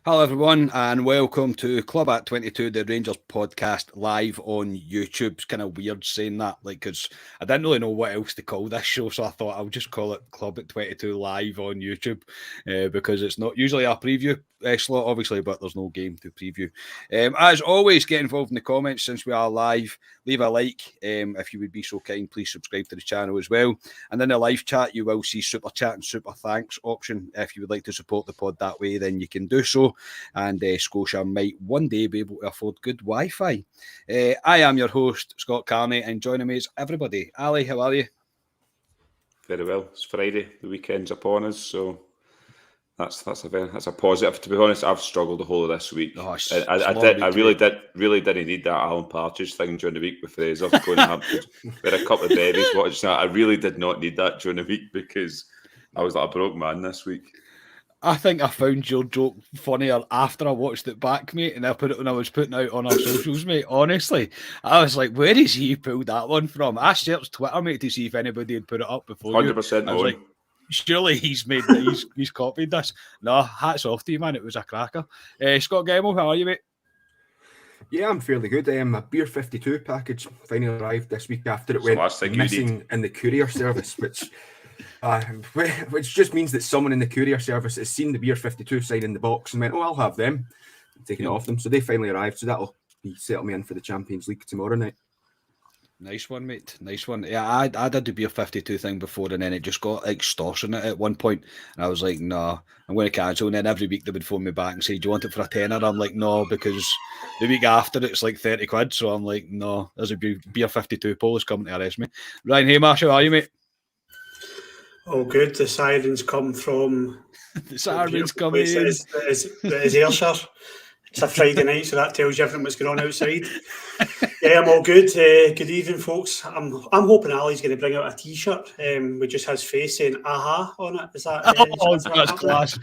Hello everyone and welcome to Club at 22, the Rangers podcast live on YouTube. It's kind of weird saying that, because I didn't really know what else to call this show, so I thought I'll just call it Club at 22 live on YouTube because it's not usually a preview slot, obviously, but there's no game to preview. As always, get involved in the comments since we are live. Leave a like if you would be so kind. Please subscribe to the channel as well. And in the live chat, you will see super chat and super thanks option. If you would like to support the pod that way, then you can do so. And Scotia might one day be able to afford good Wi-Fi. I am your host, Scott Carney, and joining me is everybody. Ali, how are you? Very well. It's Friday. The weekend's upon us, so that's a positive. To be honest, I've struggled the whole of this week. Oh, I really didn't need that Alan Partridge thing during the week with Fraser going to have with a couple of babies watching that. I really did not need that during the week because I was like a broke man this week. I think I found your joke funnier after I watched it back, mate, and I put it when I was putting out on our socials, mate. Honestly, I was like, where is he pulled that one from? I searched Twitter, mate, to see if anybody had put it up before 100% I was like, surely he's copied this. No, hats off to you, man. It was a cracker. Scott Gemmell, how are you, mate? Yeah, I'm fairly good. A Beer 52 package finally arrived this week after it went missing in the courier service, which just means that someone in the courier service has seen the Beer 52 sign in the box and went, oh, I'll have them, and taken it off them. So they finally arrived. So that'll be settle me in for the Champions League tomorrow night. Nice one, mate. Nice one. Yeah, I did the Beer 52 thing before, and then it just got extortionate at one point. And I was like, no, I'm going to cancel. And then every week they would phone me back and say, do you want it for a tenner? I'm like, no, because the week after it's like 30 quid. So I'm like, no, there's a Beer 52 police coming to arrest me. Ryan Haymarsh, how are you, mate? Oh, good. The sirens come from... the sirens coming in. It's Ayrshire. It's a Friday night, so that tells you everything what's going on outside. Yeah, I'm all good. Good evening, folks. I'm hoping Ali's going to bring out a T-shirt with just his face saying "aha" on it. Is that? That's class.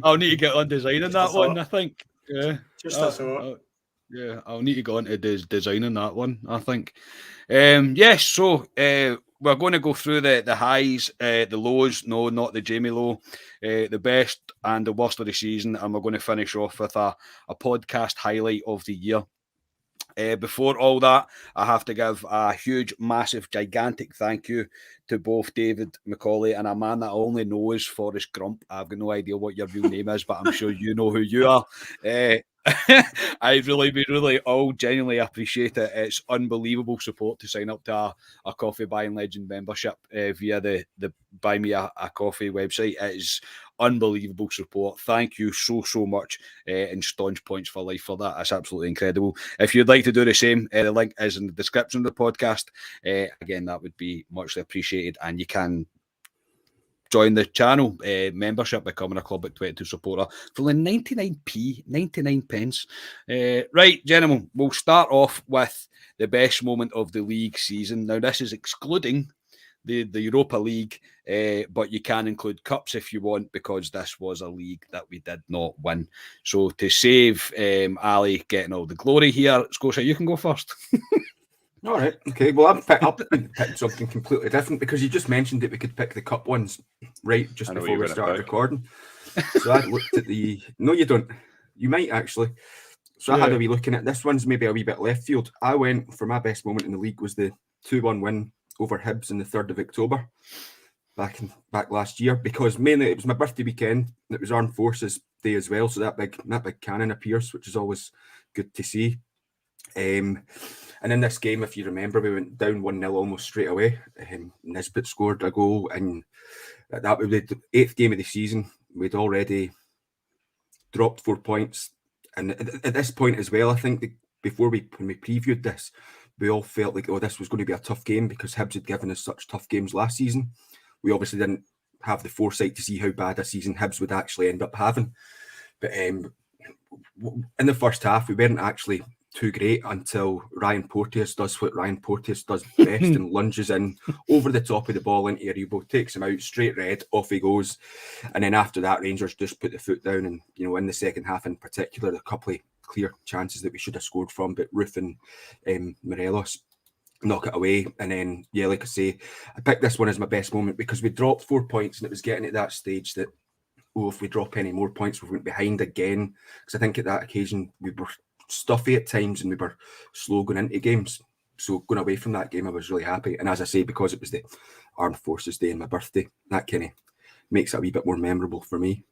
I'll need to get on designing that one. I think. Yeah. Just a thought. Yeah, I'll need to go into designing that one. I think. Yes. So we're going to go through the highs, the lows. No, not the Jamie Lowe. The best and the worst of the season, and we're going to finish off with a podcast highlight of the year. Before all that, I have to give a huge, massive, gigantic thank you to both David McCauley and a man that I only know is Forrest Grump. I've got no idea what your real name is, but I'm sure you know who you are. I really all genuinely appreciate it. It's unbelievable support to sign up to a Coffee Buying Legend membership via the Buy Me a Coffee website. It is unbelievable support. Thank you so much, and staunch points for life for that. That's absolutely incredible. If you'd like to do the same, the link is in the description of the podcast. Again, that would be muchly appreciated, and you can join the channel membership, becoming a Club at 22 supporter for only 99 pence. Right, gentlemen, we'll start off with the best moment of the league season. Now, this is excluding the Europa League, but you can include cups if you want, because this was a league that we did not win. So to save Ali getting all the glory here, Scotia, you can go first. All right. Okay. Well, I've picked something completely different because you just mentioned that we could pick the cup ones right just before we started recording. So I looked at the... No, you don't. You might actually. So I had a wee looking at this one's maybe a wee bit left field. I went for my best moment in the league was the 2-1 win over Hibs on the 3rd of October back last year, because mainly it was my birthday weekend. It was Armed Forces Day as well, so that big cannon appears, which is always good to see. And in this game, if you remember, we went down 1-0 almost straight away. Nisbet scored a goal, and that was the 8th game of the season. We'd already dropped 4 points. And at this point as well, I think when we previewed this, we all felt like, oh, this was going to be a tough game because Hibs had given us such tough games last season. We obviously didn't have the foresight to see how bad a season Hibs would actually end up having. But in the first half, we weren't actually too great until Ryan Porteous does what Ryan Porteous does best and lunges in over the top of the ball into Aribo, takes him out, straight red, off he goes. And then after that, Rangers just put the foot down, and in the second half in particular, a couple of clear chances that we should have scored from, but Roof and Morelos knock it away. And then, like I say, I picked this one as my best moment because we dropped 4 points and it was getting to that stage that oh, if we drop any more points, we went behind again. Because I think at that occasion we were stuffy at times and we were slow going into games. So going away from that game, I was really happy. And as I say, because it was the Armed Forces Day and my birthday, that kind of makes it a wee bit more memorable for me.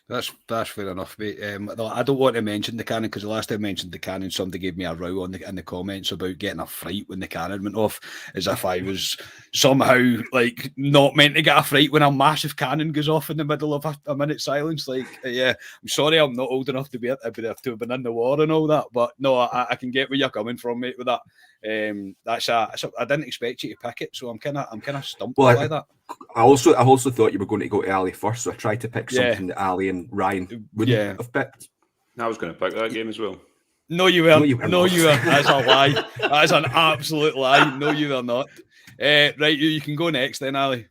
That's fair enough, mate. I don't want to mention the cannon because the last time I mentioned the cannon, somebody gave me a row in the comments about getting a fright when the cannon went off, as if I was somehow like not meant to get a fright when a massive cannon goes off in the middle of a minute's silence. Like, yeah, I'm sorry, I'm not old enough to have been in the war and all that, but no, I can get where you're coming from, mate, with that. I didn't expect you to pick it, so I'm kind of stumped by that. I also thought you were going to go to Ali first, so I tried to pick something that Ali and Ryan wouldn't have picked. I was going to pick that game as well. No, you weren't. No, you weren't. That's a lie. That is an absolute lie. No, you are not. Right, you can go next then, Ali.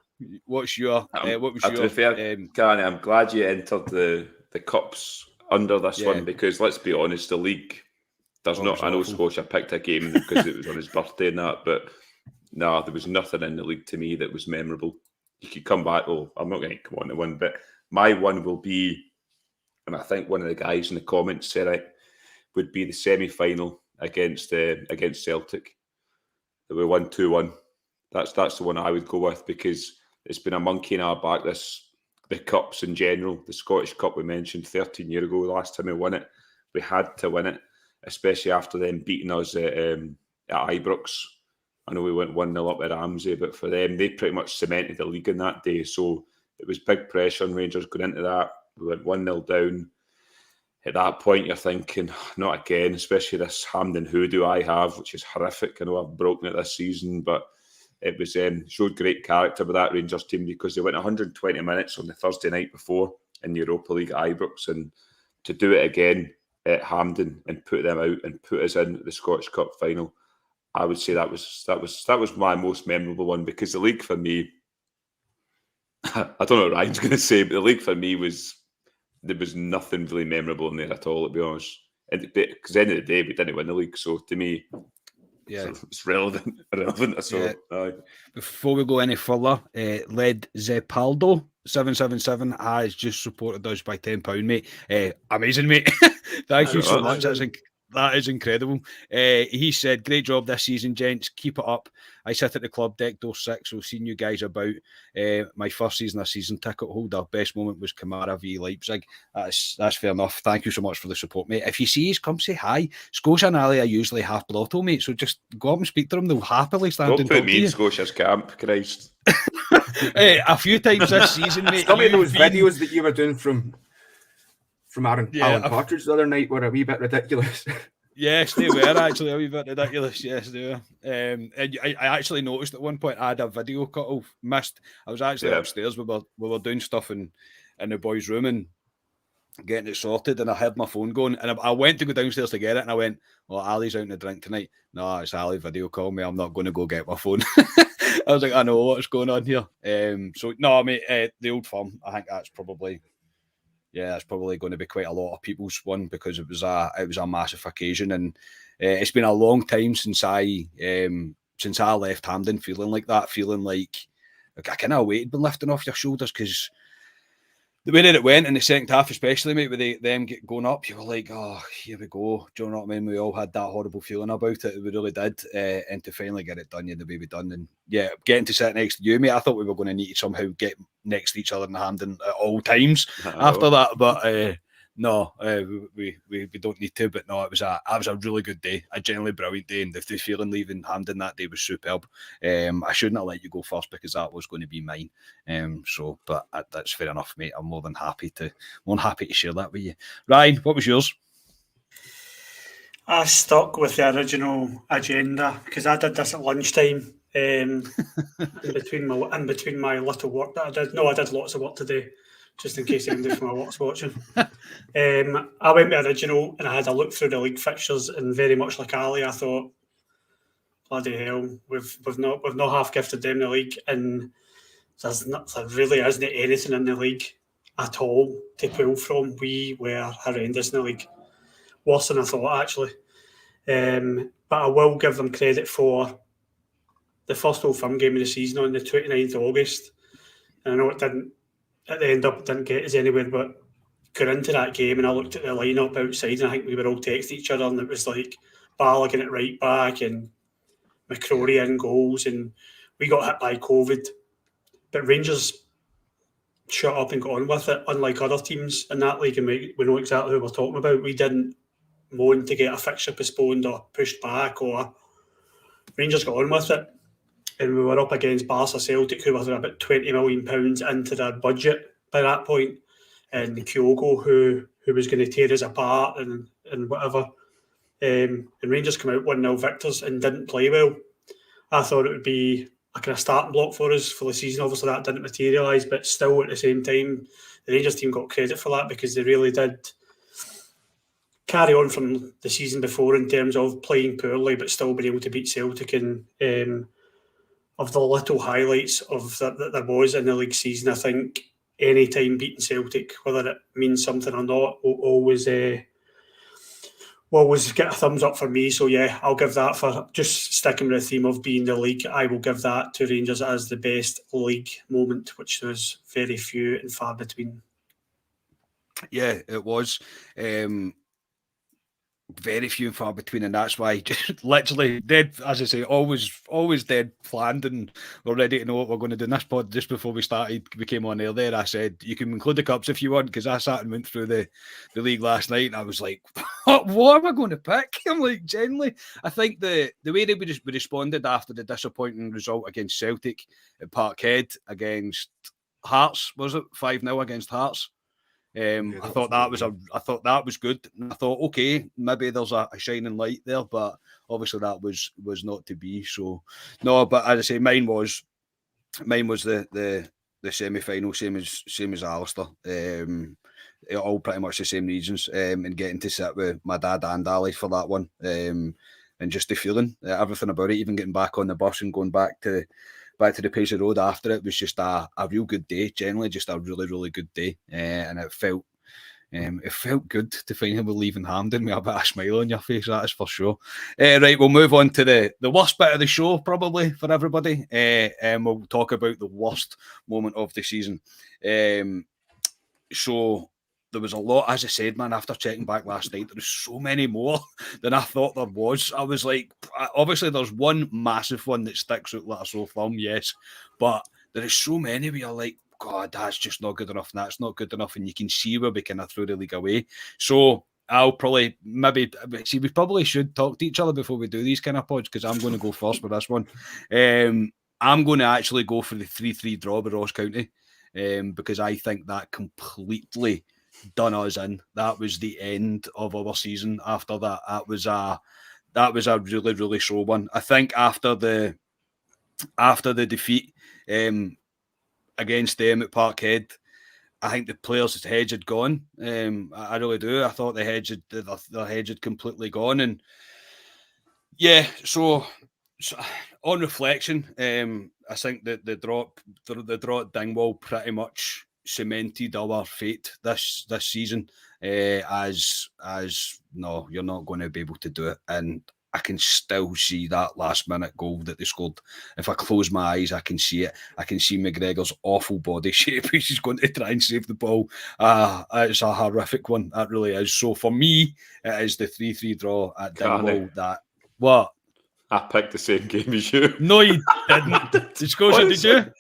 What's your? What was your? To be fair, Gary, I'm glad you entered the cups under this one because let's be honest, the league. There's not. I know Scotia picked a game because it was on his birthday and that, but no, there was nothing in the league to me that was memorable. You could come back. Oh, I'm not going to come on to one, but my one will be, and I think one of the guys in the comments said it, would be the semi-final against Celtic. We won 2-1. That's the one I would go with because it's been a monkey in our back. The cups in general, the Scottish Cup we mentioned 13 years ago, the last time we won it, we had to win it, especially after them beating us at Ibrox. I know we went 1-0 up at Ramsey, but for them, they pretty much cemented the league in that day. So it was big pressure on Rangers going into that. We went 1-0 down. At that point, you're thinking, not again, especially this Hampden hoodoo I have, which is horrific. I know I've broken it this season, but it was showed great character with that Rangers team because they went 120 minutes on the Thursday night before in the Europa League at Ibrox, and to do it again at Hampden and put them out and put us in the Scottish Cup final, I would say that was my most memorable one because the league for me, I don't know what Ryan's going to say, but the league for me there was nothing really memorable in there at all, to be honest. Because at the end of the day, we didn't win the league, so to me, it's irrelevant. So, before we go any further, Led Zepaldo 777 has just supported us by £10, mate. Amazing, mate. Thank you so much. That is incredible. He said, great job this season, gents. Keep it up. I sit at the club deck door 6, so seeing you guys about. My first season, a season ticket holder. Best moment was Kamara v Leipzig. That's fair enough. Thank you so much for the support, mate. If you see us, come say hi. Scotia and Ali are usually half blotto, mate, so just go up and speak to them. They'll happily stand and talk to you. Don't put me in Scotia's camp, Christ. A few times this season, mate. Some of those videos that you were doing from Alan Partridge the other night were a wee bit ridiculous. Yes, they were actually a wee bit ridiculous. Yes, they were. And I actually noticed at one point I had a video cut off, missed. I was actually upstairs. We were doing stuff in the boys' room and getting it sorted, and I heard my phone going, and I went to go downstairs to get it, and I went, well, Ali's out in the drink tonight. No, it's Ali video call me. I'm not going to go get my phone. I was like, I know what's going on here. So no, mate, the Old Firm, I think that's probably going to be quite a lot of people's one because it was a massive occasion, and it's been a long time since I left Hampden feeling like that, feeling like a kind of weight had been lifting off your shoulders because the way that it went in the second half, especially, mate, with them going up, you were like, oh, here we go. Do you know what I mean? We all had that horrible feeling about it. We really did. And to finally get it done, the way we done. And yeah, getting to sit next to you, mate, I thought we were going to need to somehow get next to each other in Hampden at all times after that. But no, we don't need to. But no, it was a really good day, a genuinely brilliant day. And the feeling leaving Hampden that day was superb. I shouldn't have let you go first because that was going to be mine. But that's fair enough, mate. I'm more than happy to share that with you. Ryan, what was yours? I stuck with the original agenda because I did this at lunchtime. In between my little work that I did. No, I did lots of work today, just in case anybody from my work's watching. I went with original and I had a look through the league fixtures, and very much like Ali, I thought, bloody hell, we've not half gifted them the league, and there really isn't anything in the league at all to pull from. We were horrendous in the league, worse than I thought actually. But I will give them credit for the first Old Firm game of the season on the 29th of August. And I know it didn't at the end up didn't get us anywhere, but got into that game and I looked at the lineup outside and I think we were all texting each other and it was like Balogun at right back and McCrory in goals, and we got hit by COVID. But Rangers shut up and got on with it, unlike other teams in that league, and we know exactly who we're talking about. We didn't moan to get a fixture postponed or pushed back, or Rangers got on with it. And we were up against Barca Celtic, who were about £20 million into their budget by that point, and Kyogo, who was going to tear us apart and whatever. And Rangers come out 1-0 victors and didn't play well. I thought it would be a kind of starting block for us for the season. Obviously, that didn't materialise, but still at the same time, the Rangers team got credit for that because they really did carry on from the season before in terms of playing poorly but still being able to beat Celtic. And of the little highlights of that there was in the league season, I think any time beating Celtic, whether it means something or not, will always get a thumbs up for me. So yeah, I'll give that, for just sticking with the theme of being the league, I will give that to Rangers as the best league moment, which there's very few and far between. Yeah, it was. Very few and far between, and that's why just literally dead, as I say, always dead planned, and we're ready to know what we're going to do in this pod. Just before we came on air there, I said you can include the cups if you want, because I sat and went through the league last night and I was like, what am I going to pick? I'm like, generally, I think the way that we responded after the disappointing result against Celtic at Parkhead against Hearts, was it 5-0 against Hearts? I thought that was good. And I thought, okay, maybe there's a shining light there, but obviously that was not to be. So no, but as I say, mine was the semi-final, same as Alistair. All pretty much the same reasons. And getting to sit with my dad and Ali for that one, and just the feeling, everything about it, even getting back on the bus and going back to the Pacer Road after it was just a real good day. Generally, just a really, really good day, and it felt good to finally be leaving Hampden with a bit of a smile on your face. That is for sure. Right, we'll move on to the worst bit of the show, probably for everybody, and we'll talk about the worst moment of the season. So there was a lot, as I said, man, after checking back last night, there was so many more than I thought there was. I was like, obviously there's one massive one that sticks out like a sore thumb, yes, but there is so many where you're like, God, that's just not good enough, and that's not good enough, and you can see where we kind of threw the league away. So I'll probably, we probably should talk to each other before we do these kind of pods, because I'm going to go first with this one. I'm going to actually go for the 3-3 draw with Ross County, because I think that completely done us in. That was the end of our season. After that, that was a really, really slow one. I think after the defeat against them at Parkhead, I think the players' heads had gone. I really do. I thought their heads had completely gone. And yeah, so on reflection, I think that the draw at Dingwall pretty much cemented our fate this season, as no, you're not going to be able to do it. And I can still see that last minute goal that they scored. If I close my eyes, I can see it. I can see McGregor's awful body shape. He's going to try and save the ball. It's a horrific one. That really is. So for me, it is the 3-3 draw at Dingwall. What? I picked the same game as you. No, you didn't. Scotia, did you?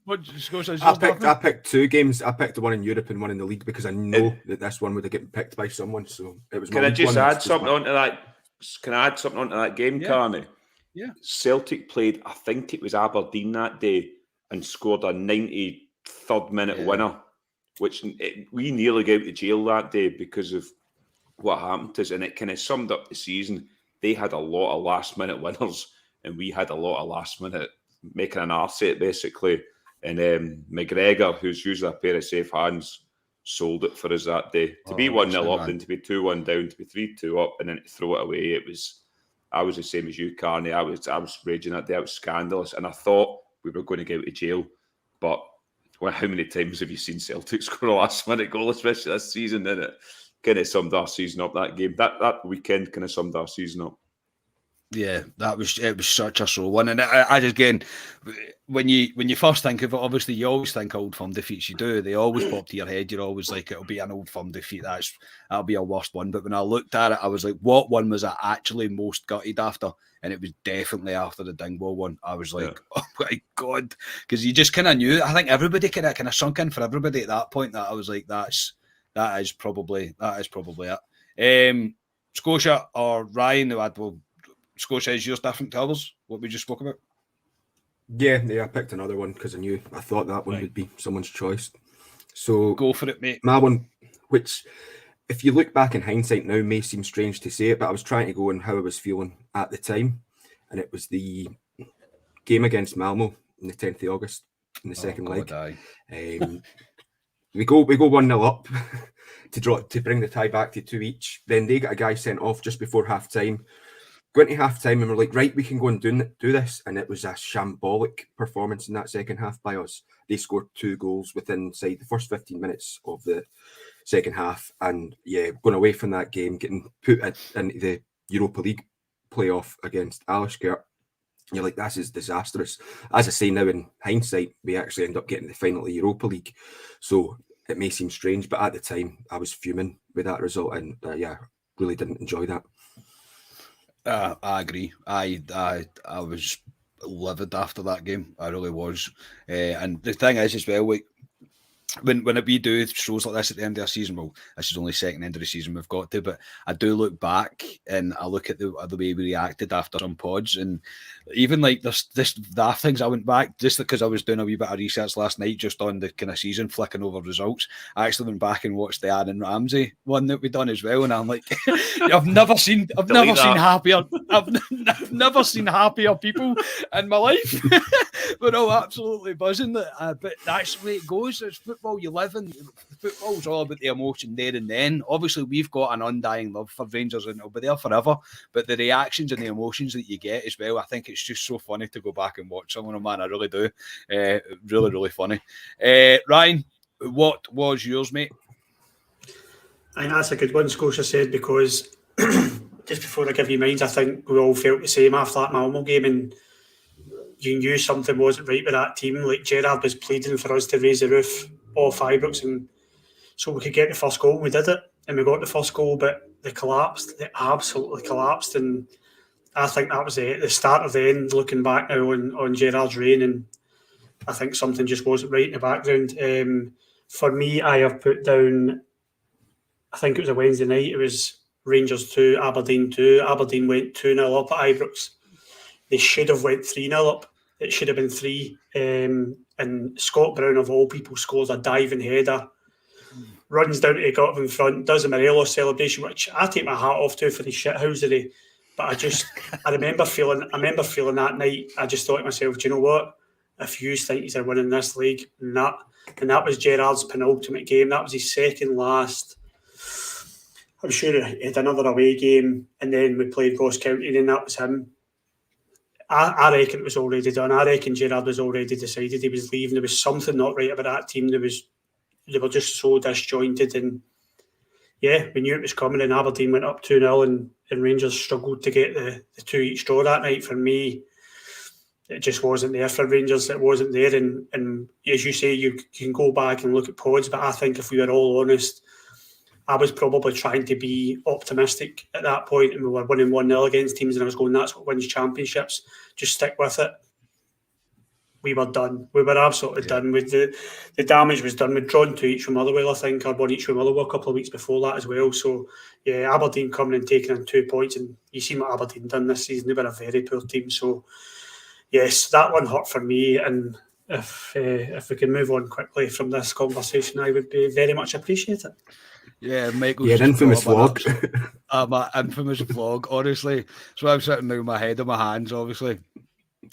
I picked two games. I picked the one in Europe and one in the league because I know that this one would have gotten picked by someone. So it was. Can I just add something onto that? Can I add something onto that game, Carney? Yeah. Celtic played, I think it was Aberdeen that day, and scored a 93rd minute winner, which we nearly got out to jail that day because of what happened to us, and it kind of summed up the season. They had a lot of last minute winners, and we had a lot of last minute making an arse of it, basically. And McGregor, who's usually a pair of safe hands, sold it for us that day. To be 1-0 up, then to be 2-1 down, to be 3-2 up, and then to throw it away. I was the same as you, Carney. I was raging that day. It was scandalous, and I thought we were going to get out of jail. But how many times have you seen Celtic score a last-minute goal, especially this season? Then it kind of summed our season up. That game, that weekend, kind of summed our season up. Yeah, it was such a slow one, and I just again, when you first think of it, obviously you always think Old Firm defeats. You do; they always pop to your head. You're always like, it'll be an Old Firm defeat. That'll be a worst one. But when I looked at it, I was like, what one was I actually most gutted after? And it was definitely after the Dingwall one. I was like, oh my God, because you just kind of knew. I think everybody kind of sunk in for everybody at that point. That I was like, that is probably it. Scotia or Ryan, Scotia is yours different to others, what we just spoke about? Yeah, I picked another one because I thought that one would be someone's choice. So go for it, mate. My one, which if you look back in hindsight now may seem strange to say it, but I was trying to go on how I was feeling at the time, and it was the game against Malmo on the 10th of August in the second leg. We go 1-0 up to bring the tie back to 2 each. Then they got a guy sent off just before half time. Went to half time and we're like, right, we can go and do this. And it was a shambolic performance in that second half by us. They scored 2 goals within, say, the first 15 minutes of the second half. And yeah, going away from that game, getting put into the Europa League playoff against Alashkert, you're like, this is disastrous. As I say now, in hindsight, we actually end up getting the final of the Europa League. So it may seem strange, but at the time, I was fuming with that result. And really didn't enjoy that. I agree. I was livid after that game. I really was. And the thing is, as well, like, when we do shows like this at the end of the season, well, this is only second end of the season we've got to, but I do look back and I look at the way we reacted after some pods, and even like the things I went back just because I was doing a wee bit of research last night just on the kind of season, flicking over results. I actually went back and watched the Aaron Ramsey one that we done as well, and I'm like, I've never seen happier people in my life. We're all absolutely buzzing. But that's the way it goes. It's football you live in. Football's all about the emotion there and then. Obviously, we've got an undying love for Rangers and it'll be there forever. But the reactions and the emotions that you get as well, I think it's just so funny to go back and watch some of them, man. I really do. Really, really funny. Ryan, what was yours, mate? I think that's a good one, Scotia said, because just before I give you mine, I think we all felt the same after that Malmo game, and you knew something wasn't right with that team. Like, Gerrard was pleading for us to raise the roof off Ibrox and so we could get the first goal. We did it and we got the first goal, but they collapsed. They absolutely collapsed, and I think that was the start of the end, looking back now on Gerrard's reign, and I think something just wasn't right in the background. For me, I have put down, I think it was a Wednesday night, it was Rangers 2, Aberdeen 2. Aberdeen went 2-0 up at Ibrox. They should have went 3-0 up. It should have been 3. And Scott Brown, of all people, scores a diving header, runs down to the gut in front, does a Morelos celebration, which I take my hat off to for the shithousery. But I remember feeling that night, I just thought to myself, do you know what? If you think they're winning this league, nah. And that was Gerrard's penultimate game. That was his second last. I'm sure he had another away game, and then we played Ross County, and then that was him. I reckon it was already done. I reckon Gerrard was already decided he was leaving. There was something not right about that team. They were just so disjointed, and yeah, we knew it was coming. And Aberdeen went up 2-0, and Rangers struggled to get the 2 each draw that night. For me, it just wasn't there for Rangers. It wasn't there, and as you say, you can go back and look at pods, but I think if we were all honest, I was probably trying to be optimistic at that point, and we were winning 1-0 against teams, and I was going, that's what wins championships. Just stick with it. We were done. We were absolutely done. With the damage was done. We'd drawn 2 each from Motherwell, I think, or 1 each from Motherwell a couple of weeks before that as well. So, yeah, Aberdeen coming and taking in 2 points, and you see what Aberdeen done this season. They were a very poor team. So, yes, that one hurt for me, and if we can move on quickly from this conversation, I would be very much appreciate it. Yeah, Michael's an infamous vlog. My infamous vlog, honestly. So I'm sitting now with my head in my hands, obviously.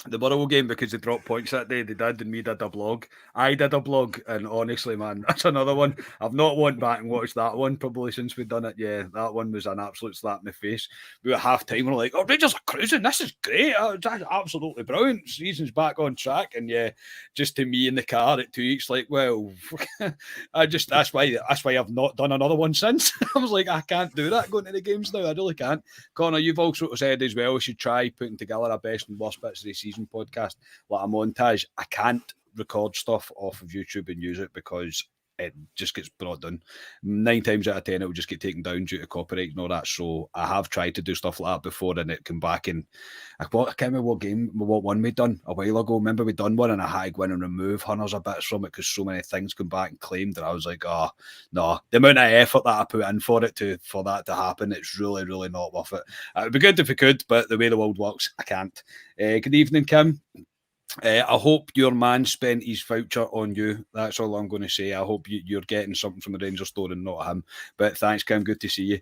the Motherwell game because they dropped points that day. They did, and we did a blog. I did a blog, and honestly, man, that's another one. I've not went back and watched that one probably since we've done it. Yeah, that one was an absolute slap in the face. We were half time, we're like, "Oh, Rangers are cruising. This is great. It's absolutely brilliant. Season's back on track." And yeah, just to me in the car at 2 weeks, like, well, that's why I've not done another one since. I was like, I can't do that going to the games now. I really can't. Connor, you've also said as well we should try putting together our best and worst bits of the season podcast, like a montage. I can't record stuff off of YouTube and use it because it just gets brought down. 9 times out of 10 it will just get taken down due to copyright and all that. So I have tried to do stuff like that before, and it came back, and I can't remember what one we'd done a while ago. Remember we'd done one and I had to go in and remove hundreds of bits from it because so many things come back and claimed that I was like, oh no, the amount of effort that I put in for that to happen, it's really, really not worth it. It would be good if we could, but the way the world works, I can't. Good evening, Kim. I hope your man spent his voucher on you. That's all I'm going to say. I hope you're getting something from the Rangers store and not him. But thanks, Kim. Good to see you.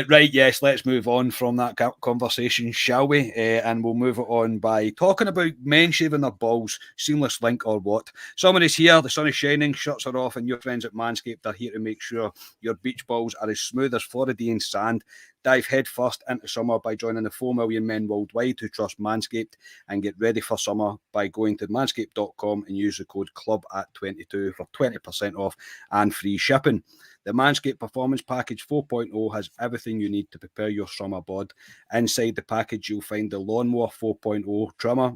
Right, yes, let's move on from that conversation, shall we? And we'll move it on by talking about men shaving their balls, seamless link or what. Somebody's here, the sun is shining, shirts are off, and your friends at Manscaped are here to make sure your beach balls are as smooth as Floridian sand. Dive headfirst into summer by joining the 4 million men worldwide who trust Manscaped, and get ready for summer by going to manscaped.com and use the code CLUB@22 for 20% off and free shipping. The Manscaped Performance Package 4.0 has everything you need to prepare your summer bod. Inside the package, you'll find the Lawnmower 4.0 trimmer,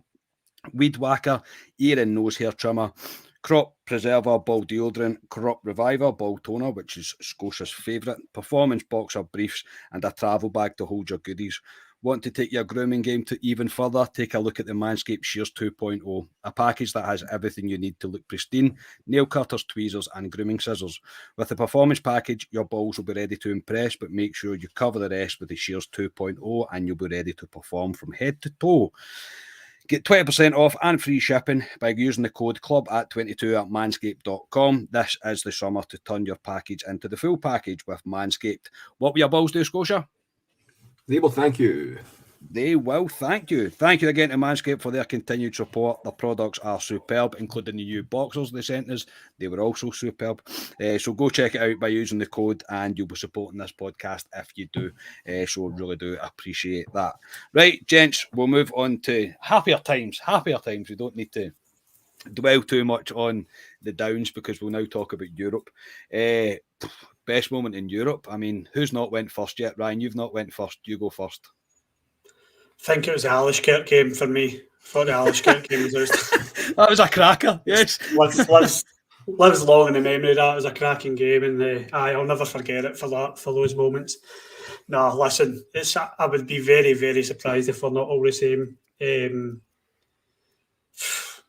Weed Whacker, ear and nose hair trimmer, Crop Preserver Ball Deodorant, Crop Reviver Ball Toner, which is Scotia's favourite, Performance Boxer Briefs, and a travel bag to hold your goodies. Want to take your grooming game to even further? Take a look at the Manscaped Shears 2.0, a package that has everything you need to look pristine: nail cutters, tweezers, and grooming scissors. With the Performance Package, your balls will be ready to impress, but make sure you cover the rest with the Shears 2.0 and you'll be ready to perform from head to toe. Get 20% off and free shipping by using the code CLUB@22 at manscaped.com. This is the summer to turn your package into the full package with Manscaped. What will your balls do, Scotia? They will thank you. They will thank you. Thank you again to Manscaped for their continued support. The products are superb, including the new boxers they sent us. They were also superb. So go check it out by using the code, and you'll be supporting this podcast if you do. So really do appreciate that. Right, gents, we'll move on to happier times. Happier times. We don't need to dwell too much on the downs because we'll now talk about Europe. Best moment in Europe. I mean, who's not went first yet? Ryan, you've not went first. You go first. I think it was the Alishkirk game for me. I thought the Alishkirk game was that was a cracker, yes. Lives long in the memory. That was a cracking game, and I'll never forget it for those moments. No, listen, I would be very, very surprised if we're not all the same.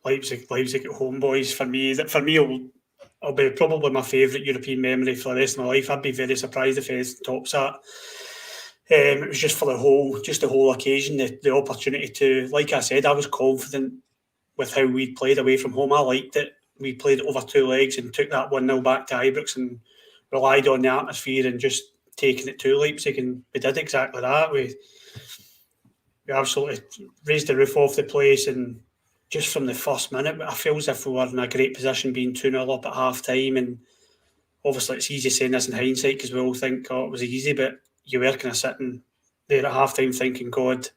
Leipzig at home, boys. For me, it'll be probably my favourite European memory for the rest of my life. I'd be very surprised if it tops that. It was just for the whole occasion, the opportunity to, like I said, I was confident with how we'd played away from home. I liked it. We played it over 2 legs and took that 1-0 back to Ibrox and relied on the atmosphere and just taking it to Leipzig, and we did exactly that. We absolutely raised the roof off the place, and just from the first minute, I feel as if we were in a great position being 2-0 up at half-time, and obviously it's easy saying this in hindsight because we all think, oh, it was easy, but you were kind of sitting there at half-time thinking, God,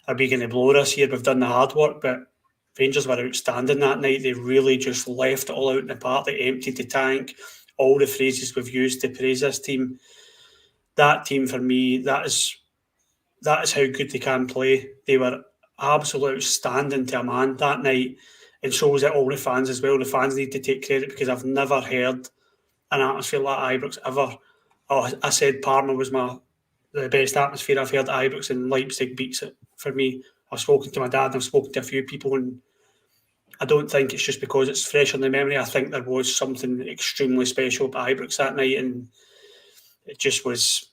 are we going to blow this here? We've done the hard work, but Rangers were outstanding that night. They really just left it all out in the park. They emptied the tank. All the phrases we've used to praise this team. That team, for me, that is how good they can play. They were absolutely outstanding to a man that night, and so was it all the fans as well. The fans need to take credit because I've never heard an atmosphere like Ibrox ever. Oh, I said Parma was the best atmosphere I've heard at Ibrox, and Leipzig beats it for me. I've spoken to my dad and I've spoken to a few people, and I don't think it's just because it's fresh on the memory. I think there was something extremely special about Ibrox that night, and it was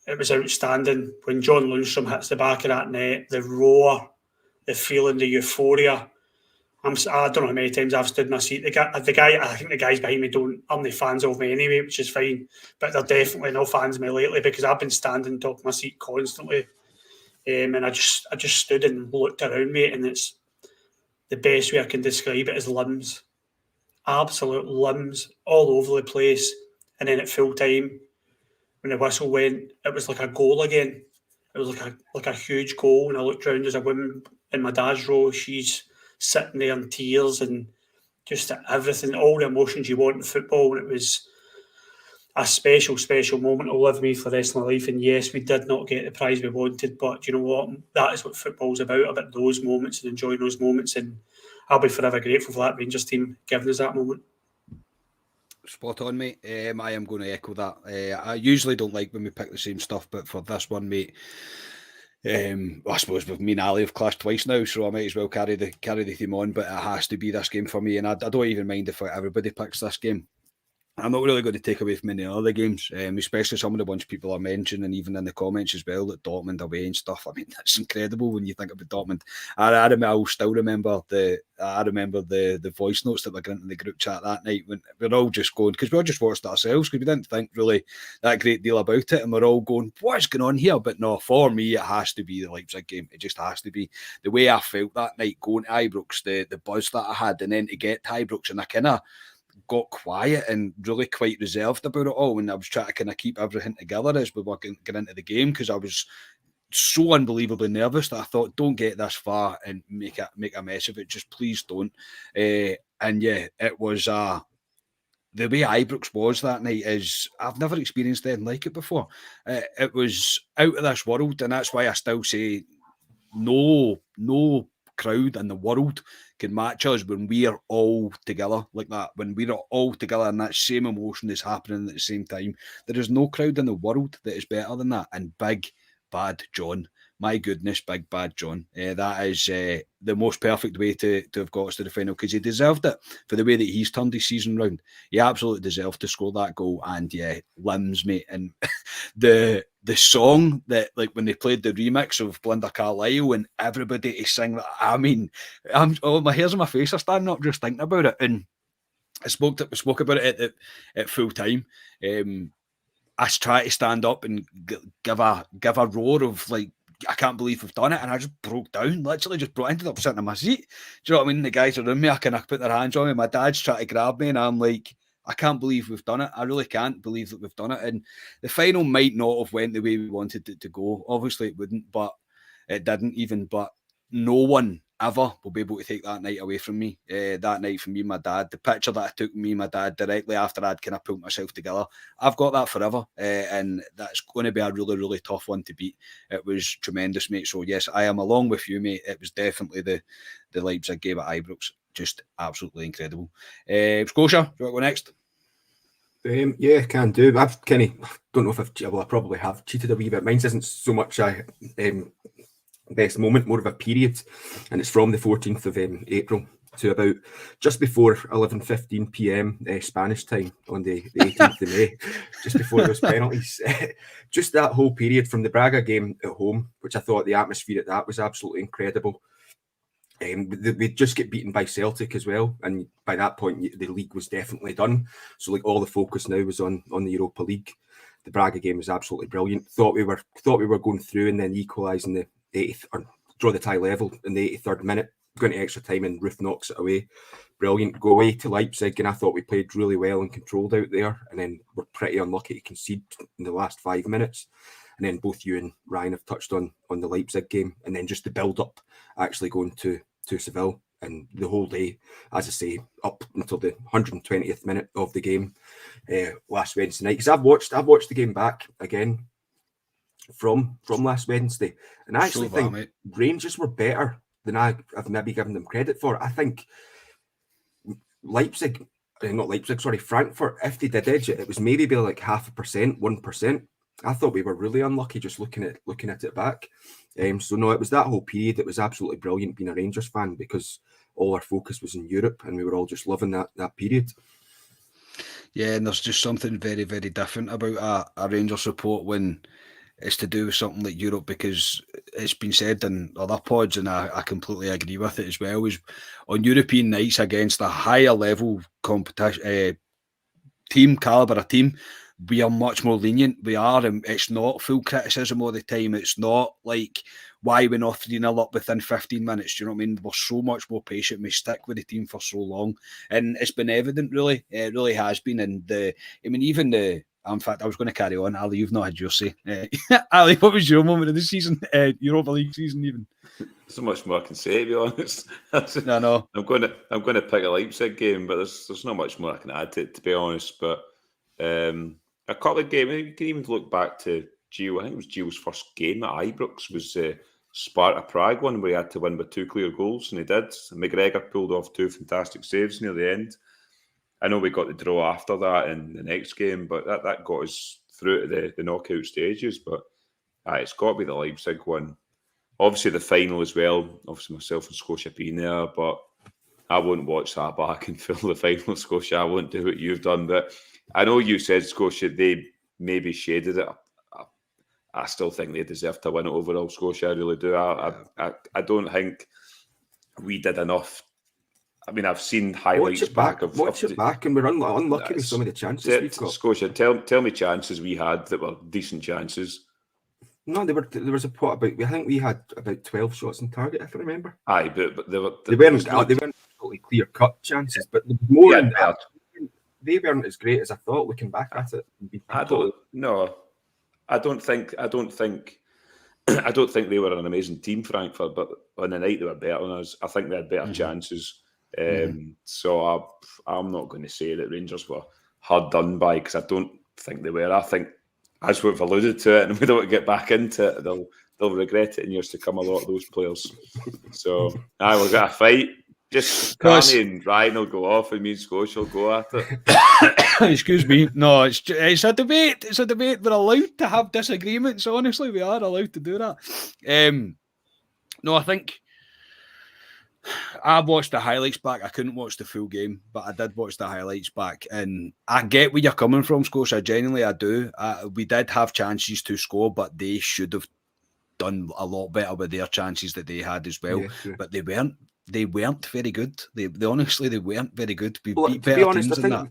outstanding. When John Lundstrom hits the back of that net, the roar, the feeling, the euphoria. I don't know how many times I've stood in my seat. I think the guys behind me aren't the fans of me anyway, which is fine. But they're definitely no fans of me lately because I've been standing top of my seat constantly. and I just stood and looked around, mate, and it's the best way I can describe it is limbs. Absolute limbs all over the place. And then at full time, when the whistle went, it was like a goal again. It was like a huge goal. And I looked around, there's a woman in my dad's row. She's sitting there in tears and just everything, all the emotions you want in football. And it was a special, special moment. It'll live with me for the rest of my life. And yes, we did not get the prize we wanted, but you know what? That is what football's about those moments and enjoying those moments. And I'll be forever grateful for that Rangers team giving us that moment. Spot on, mate. I am going to echo that. I usually don't like when we pick the same stuff, but for this one, mate, I suppose with me and Ali have clashed twice now, so I might as well carry the theme on. But it has to be this game for me, and I don't even mind if everybody picks this game. I'm not really going to take away from any other games, especially some of the ones people are mentioning, even in the comments as well, that Dortmund away and stuff. I mean, that's incredible when you think about Dortmund. I still remember the voice notes that were getting in the group chat that night when we're all just going, because we all just watched it ourselves, because we didn't think really that great deal about it, and we're all going, what's going on here? But no, for me, it has to be the Leipzig game. It just has to be. The way I felt that night going to Ibrox, the buzz that I had, and then to get to Ibrox, and I kind of got quiet and really quite reserved about it all, and I was trying to kind of keep everything together as we were getting into the game, because I was so unbelievably nervous that I thought, don't get this far and make a mess of it, just please don't. And yeah, it was the way Ibrox was that night is I've never experienced anything like it before. It was out of this world, and that's why I still say no crowd in the world can match us when we are all together like that. When we are all together and that same emotion is happening at the same time, there is no crowd in the world that is better than that. And Big Bad John, my goodness, Big Bad John, that is the most perfect way to have got us to the final, because he deserved it for the way that he's turned his season round. He absolutely deserved to score that goal. And yeah, limbs, mate. And the song that, like, when they played the remix of Belinda Carlisle and everybody to sing that, I mean, my hairs on my face are standing up just thinking about it. And I spoke about it at full time. I tried to stand up and give a roar of like, I can't believe we've done it, and I just broke down, literally just ended up sitting in my seat. Do you know what I mean? The guys around me, I kind of put their hands on me. My dad's trying to grab me, and I'm like, I can't believe we've done it. I really can't believe that we've done it. And the final might not have went the way we wanted it to go. Obviously, it wouldn't, but it didn't even. But no one ever will be able to take that night away from me. That night from me and my dad, the picture that I took me and my dad directly after I'd kind of pulled myself together, I've got that forever, and that's going to be a really, really tough one to beat. It was tremendous, mate. So yes, I am along with you, mate. It was definitely the Leipzig game at Ibrox. Just absolutely incredible. Scotia, do you want to go next? Yeah, can do. I don't know if I probably have cheated a wee bit. Mine isn't so much a best moment, more of a period, and it's from the 14th of April to about just before 11:15 p.m. Spanish time on the 18th of May, just before those penalties. Just that whole period from the Braga game at home, which I thought the atmosphere at that was absolutely incredible. We'd just get beaten by Celtic as well, and by that point the league was definitely done. So like all the focus now was on the Europa League. The Braga game was absolutely brilliant. Thought we were going through, and then equalising the 80th, or draw the tie level in the 83rd minute, going to extra time, and Ruth knocks it away. Brilliant. Go away to Leipzig, and I thought we played really well and controlled out there, and then we're pretty unlucky to concede in the last 5 minutes. And then both you and Ryan have touched on the Leipzig game, and then just the build up actually going to Seville, and the whole day, as I say, up until the 120th minute of the game last Wednesday night. Because I've watched the game back again from last Wednesday, and I actually think Rangers were better than I've maybe given them credit for. I think Frankfurt, if they did edge it, it was maybe like 0.5%, 1%. I thought we were really unlucky just looking at it back. So no, it was that whole period that was absolutely brilliant being a Rangers fan, because all our focus was in Europe and we were all just loving that period. Yeah, and there's just something very, very different about a Rangers support when it's to do with something like Europe, because it's been said in other pods, and I completely agree with it as well, is on European nights against a higher level competition, team calibre of team, we are much more lenient. We are, and it's not full criticism all the time. It's not like why we're not 3-0 up within 15 minutes. Do you know what I mean? We're so much more patient. We stick with the team for so long. And it's been evident, really. It really has been. And in fact, I was going to carry on. Ali, you've not had your say. Ali, what was your moment of the season? Europa League season, even? So much more I can say, to be honest. No. I'm going to pick a Leipzig game, but there's not much more I can add to it, to be honest. But a couple of games, you can even look back to Gio. I think it was Gio's first game at Ibrox was Sparta Prague one, where he had to win with 2 clear goals, and he did. McGregor pulled off 2 fantastic saves near the end. I know we got the draw after that in the next game, but that got us through to the knockout stages. But it's got to be the Leipzig one. Obviously, the final as well. Obviously, myself and Scotia being there, but I won't watch that back and fill the final, Scotia. I won't do what you've done. But I know you said, Scotia, they maybe shaded it. I still think they deserve to win it overall, Scotia. I really do. I don't think we did enough. I mean, I've seen highlights back and we're unlucky with some of the chances we've got. Scotia, tell me chances we had that were decent chances. No, there was a pot about. I think we had about 12 shots on target, if I remember. Aye, but they weren't totally clear cut chances, but there was more. They weren't as great as I thought. Looking back at it, I don't think they were an amazing team, Frankfurt, but on the night they were better than us. I think they had better chances. So I'm not going to say that Rangers were hard done by, because I don't think they were. I think, as we've alluded to it, and we don't get back into it, they'll regret it in years to come, a lot of those players. So we've got a fight. Just Carney and Ryan will go off, and me and Scotia will go at it. Excuse me. No, it's a debate. It's a debate. We're allowed to have disagreements. Honestly, we are allowed to do that. No, I think I watched the highlights back. I couldn't watch the full game, but I did watch the highlights back, and I get where you're coming from, Scotia. Genuinely, I do. We did have chances to score, but they should have done a lot better with their chances that they had as well. Yeah. But they weren't. They weren't very good. They honestly weren't very good. We beat better teams than that.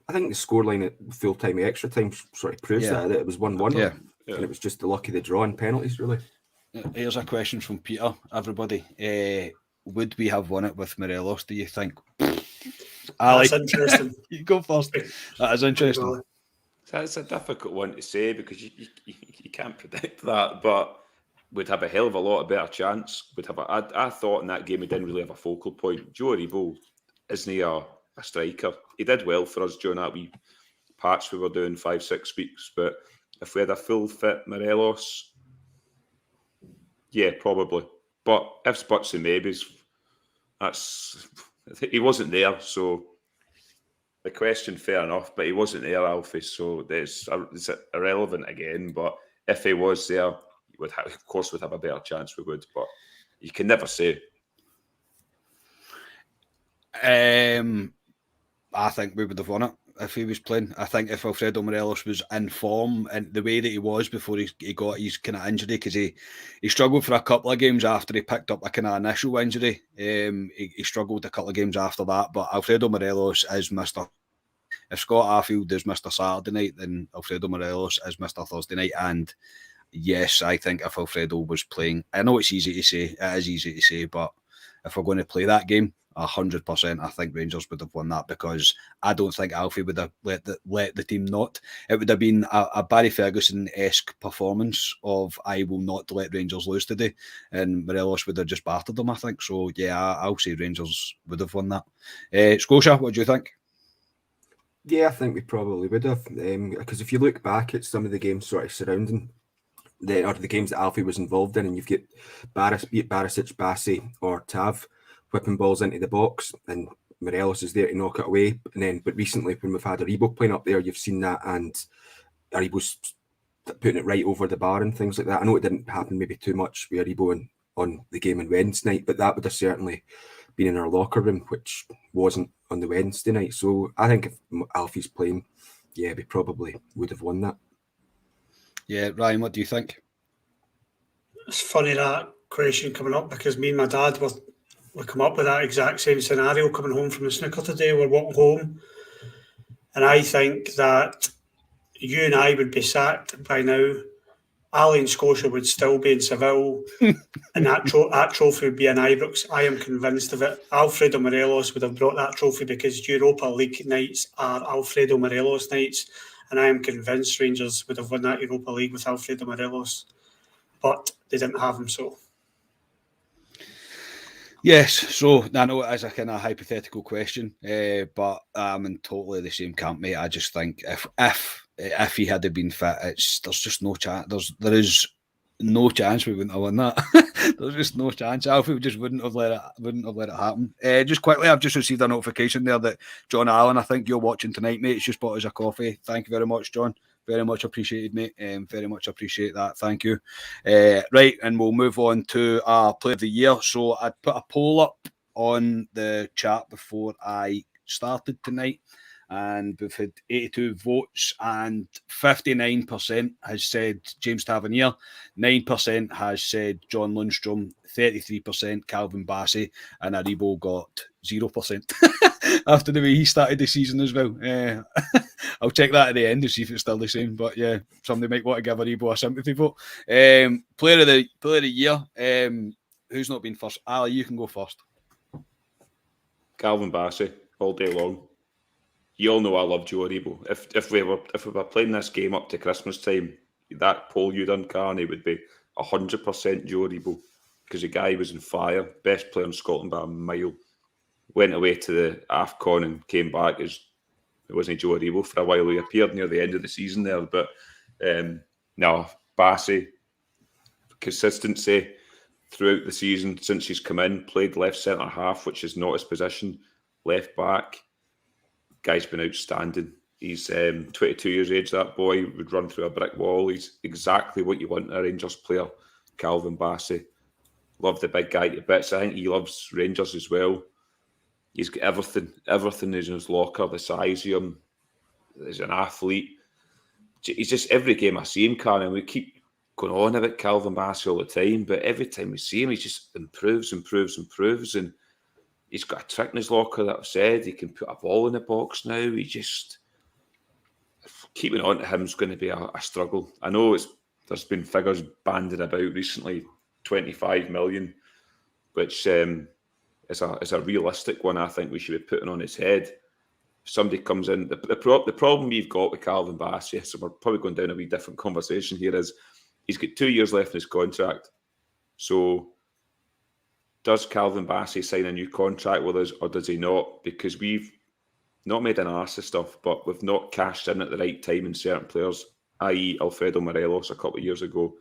I think the scoreline at full time, extra time, sort of proves that it was 1-1. Yeah. And it was just the luck of the draw and penalties, really. Here's a question from Peter. Everybody, would we have won it with Morelos? Do you think? That's interesting. You go first. That is interesting. That's a difficult one to say, because you can't predict that, but we'd have a hell of a lot of better chance. I thought in that game we didn't really have a focal point. Joe Aribo isn't he a striker? He did well for us during that wee patch we were doing 5-6 weeks, but if we had a full fit Morelos, yeah, probably. But ifs, buts and maybes, he wasn't there, so the question, fair enough, but he wasn't there, Alfie, so it's irrelevant again. But if he was there, we'd have a better chance, we would, but you can never say. I think we would have won it if he was playing. I think if Alfredo Morelos was in form and the way that he was before he got his kind of injury, because he struggled for a couple of games after he picked up a kind of initial injury. He struggled a couple of games after that, but Alfredo Morelos is Mr. If Scott Arfield is Mr. Saturday night, then Alfredo Morelos is Mr. Thursday night. And yes, I think if Alfredo was playing, I know it's easy to say, it is easy to say, but if we're going to play that game, 100%, I think Rangers would have won that, because I don't think Alfie would have let the team not. It would have been a Barry Ferguson-esque performance of, I will not let Rangers lose today, and Morelos would have just battered them, I think. So yeah, I'll say Rangers would have won that. Scotia, what do you think? Yeah, I think we probably would have, because if you look back at some of the games sort of surrounding the games that Alfie was involved in, and you've got Barisic, Bassi or Tav whipping balls into the box, and Morelos is there to knock it away. But recently, when we've had Aribo playing up there, you've seen that, and Aribo's putting it right over the bar and things like that. I know it didn't happen maybe too much with Aribo on the game on Wednesday night, but that would have certainly been in our locker room, which wasn't on the Wednesday night. So I think if Alfie's playing, yeah, we probably would have won that. Yeah, Ryan, what do you think? It's funny that question coming up, because me and my dad we come up with that exact same scenario coming home from the snooker today. We're walking home, and I think that you and I would be sacked by now Ali and Scotia would still be in Seville, and that trophy would be in Ibrox. I am convinced of it. Alfredo Morelos would have brought that trophy because Europa League nights are Alfredo Morelos nights, and I am convinced Rangers would have won that Europa League with Alfredo Morelos, but they didn't have him, so... Yes, so I know it is a kind of hypothetical question, but I'm in totally the same camp, mate. I just think if he had been fit, there's just no chance. There is no chance we wouldn't have won that. There's just no chance. Alfie just wouldn't have let it happen. Just quickly, I've just received a notification there that John Allen, I think you're watching tonight, mate. It's just bought us a coffee. Thank you very much, John. Very much appreciated, mate. Very much appreciate that. Thank you. Right, and we'll move on to our Player of the Year. So I put a poll up on the chat before I started tonight, and we've had 82 votes, and 59% has said James Tavernier, 9% has said John Lundstrom, 33% Calvin Bassey, and Aribo got 0% after the way he started the season as well. I'll check that at the end to see if it's still the same. But yeah, somebody might want to give Aribo a sympathy vote. Player of the Year. Who's not been first? Ali, you can go first. Calvin Bassey, all day long. You all know I love Joe Aribo. If we were playing this game up to Christmas time, that poll you done, Carney, would be 100% Joe Aribo, because the guy was on fire, best player in Scotland by a mile. Went away to the AFCON and came back as it wasn't Joe Aribo for a while. He appeared near the end of the season there, but no, Bassey, consistency throughout the season since he's come in, played left centre half, which is not his position, left back. Guy's been outstanding. He's 22 years of age, that boy, would run through a brick wall. He's exactly what you want in a Rangers player, Calvin Bassey. Love the big guy to bits. I think he loves Rangers as well. He's got everything is in his locker, the size of him, he's an athlete. He's just, every game I see him, Karen, and we keep going on about Calvin Bassey all the time, but every time we see him, he just improves, and he's got a trick in his locker that I've said. He can put a ball in the box now. He just... Keeping on to him is going to be a struggle. I know there's been figures banded about recently, 25 million, which is a realistic one. I think we should be putting on his head. If somebody comes in... The problem we've got with Calvin Bassey, so we're probably going down a wee different conversation here, is he's got 2 years left in his contract. So... does Calvin Bassey sign a new contract with us, or does he not? Because we've not made an arse of stuff, but we've not cashed in at the right time in certain players, i.e. Alfredo Morelos a couple of years ago.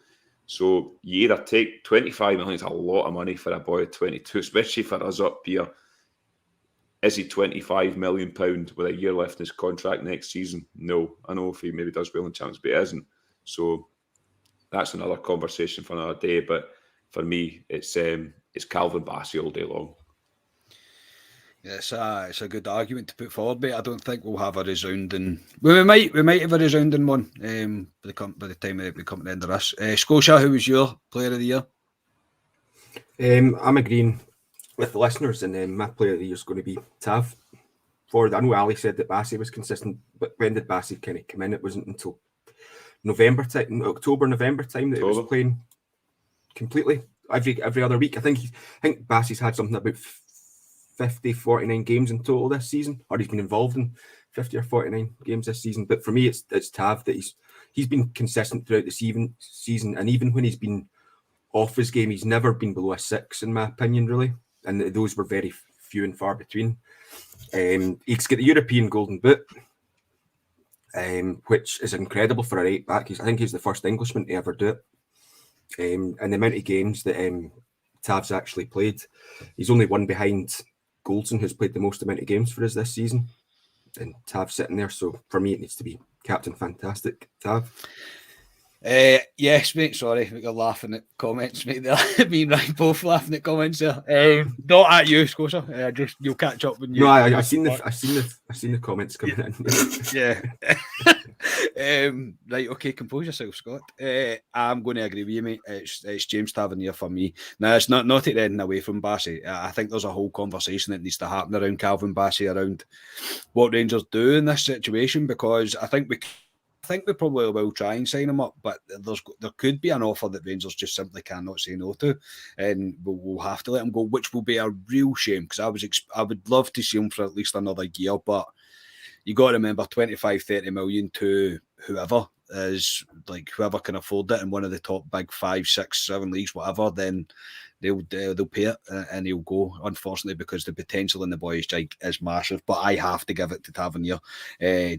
So you either take 25 million, is a lot of money for a boy at 22, especially for us up here. Is he £25 million with a year left in his contract next season? No. I know if he maybe does well in Champions, but he isn't. So that's another conversation for another day. But for me, it's Calvin Bassey all day long. It's a good argument to put forward, but I don't think we'll have a resounding... Well, we might have a resounding one by the time we come to the end of this. Scotia, who was your Player of the Year? I'm agreeing with the listeners, and my Player of the Year is going to be Tav. I know Ali said that Bassey was consistent, but when did Bassey kind of come in? It wasn't until October, November time that he was playing completely every other week. I think Bassey's had something about 49 games in total this season, or he's been involved in 50 or 49 games this season. But for me, it's Tav that he's been consistent throughout the season, and even when he's been off his game, he's never been below a 6, in my opinion, really. And those were very few and far between. He's got the European Golden Boot, which is incredible for a right back. I think he's the first Englishman to ever do it. And the amount of games that Tav's actually played, he's only one behind Goldson, who's played the most amount of games for us this season. And Tav's sitting there, so for me, it needs to be Captain Fantastic, Tav. Yes, mate. Sorry, we got laughing at comments, mate. Me and Ryan both laughing at comments there. Not at you, Scotia. Just you'll catch up when you. No, I seen the comments coming in. Yeah. Right. Okay. Compose yourself, Scott. I'm going to agree with you, mate. It's James Tavernier for me. Now, it's not taking anything away from Bassey. I think there's a whole conversation that needs to happen around Calvin Bassey, around what Rangers do in this situation, because I think we think we probably will try and sign him up, but there could be an offer that Rangers just simply cannot say no to, and we'll have to let him go, which will be a real shame, because I would love to see him for at least another year, but you got to remember 25-30 million to whoever can afford it in one of the top big 5, 6, 7 leagues, whatever, then they'll pay it and he'll go, unfortunately, because the potential in the boy is massive. But I have to give it to Tavernier.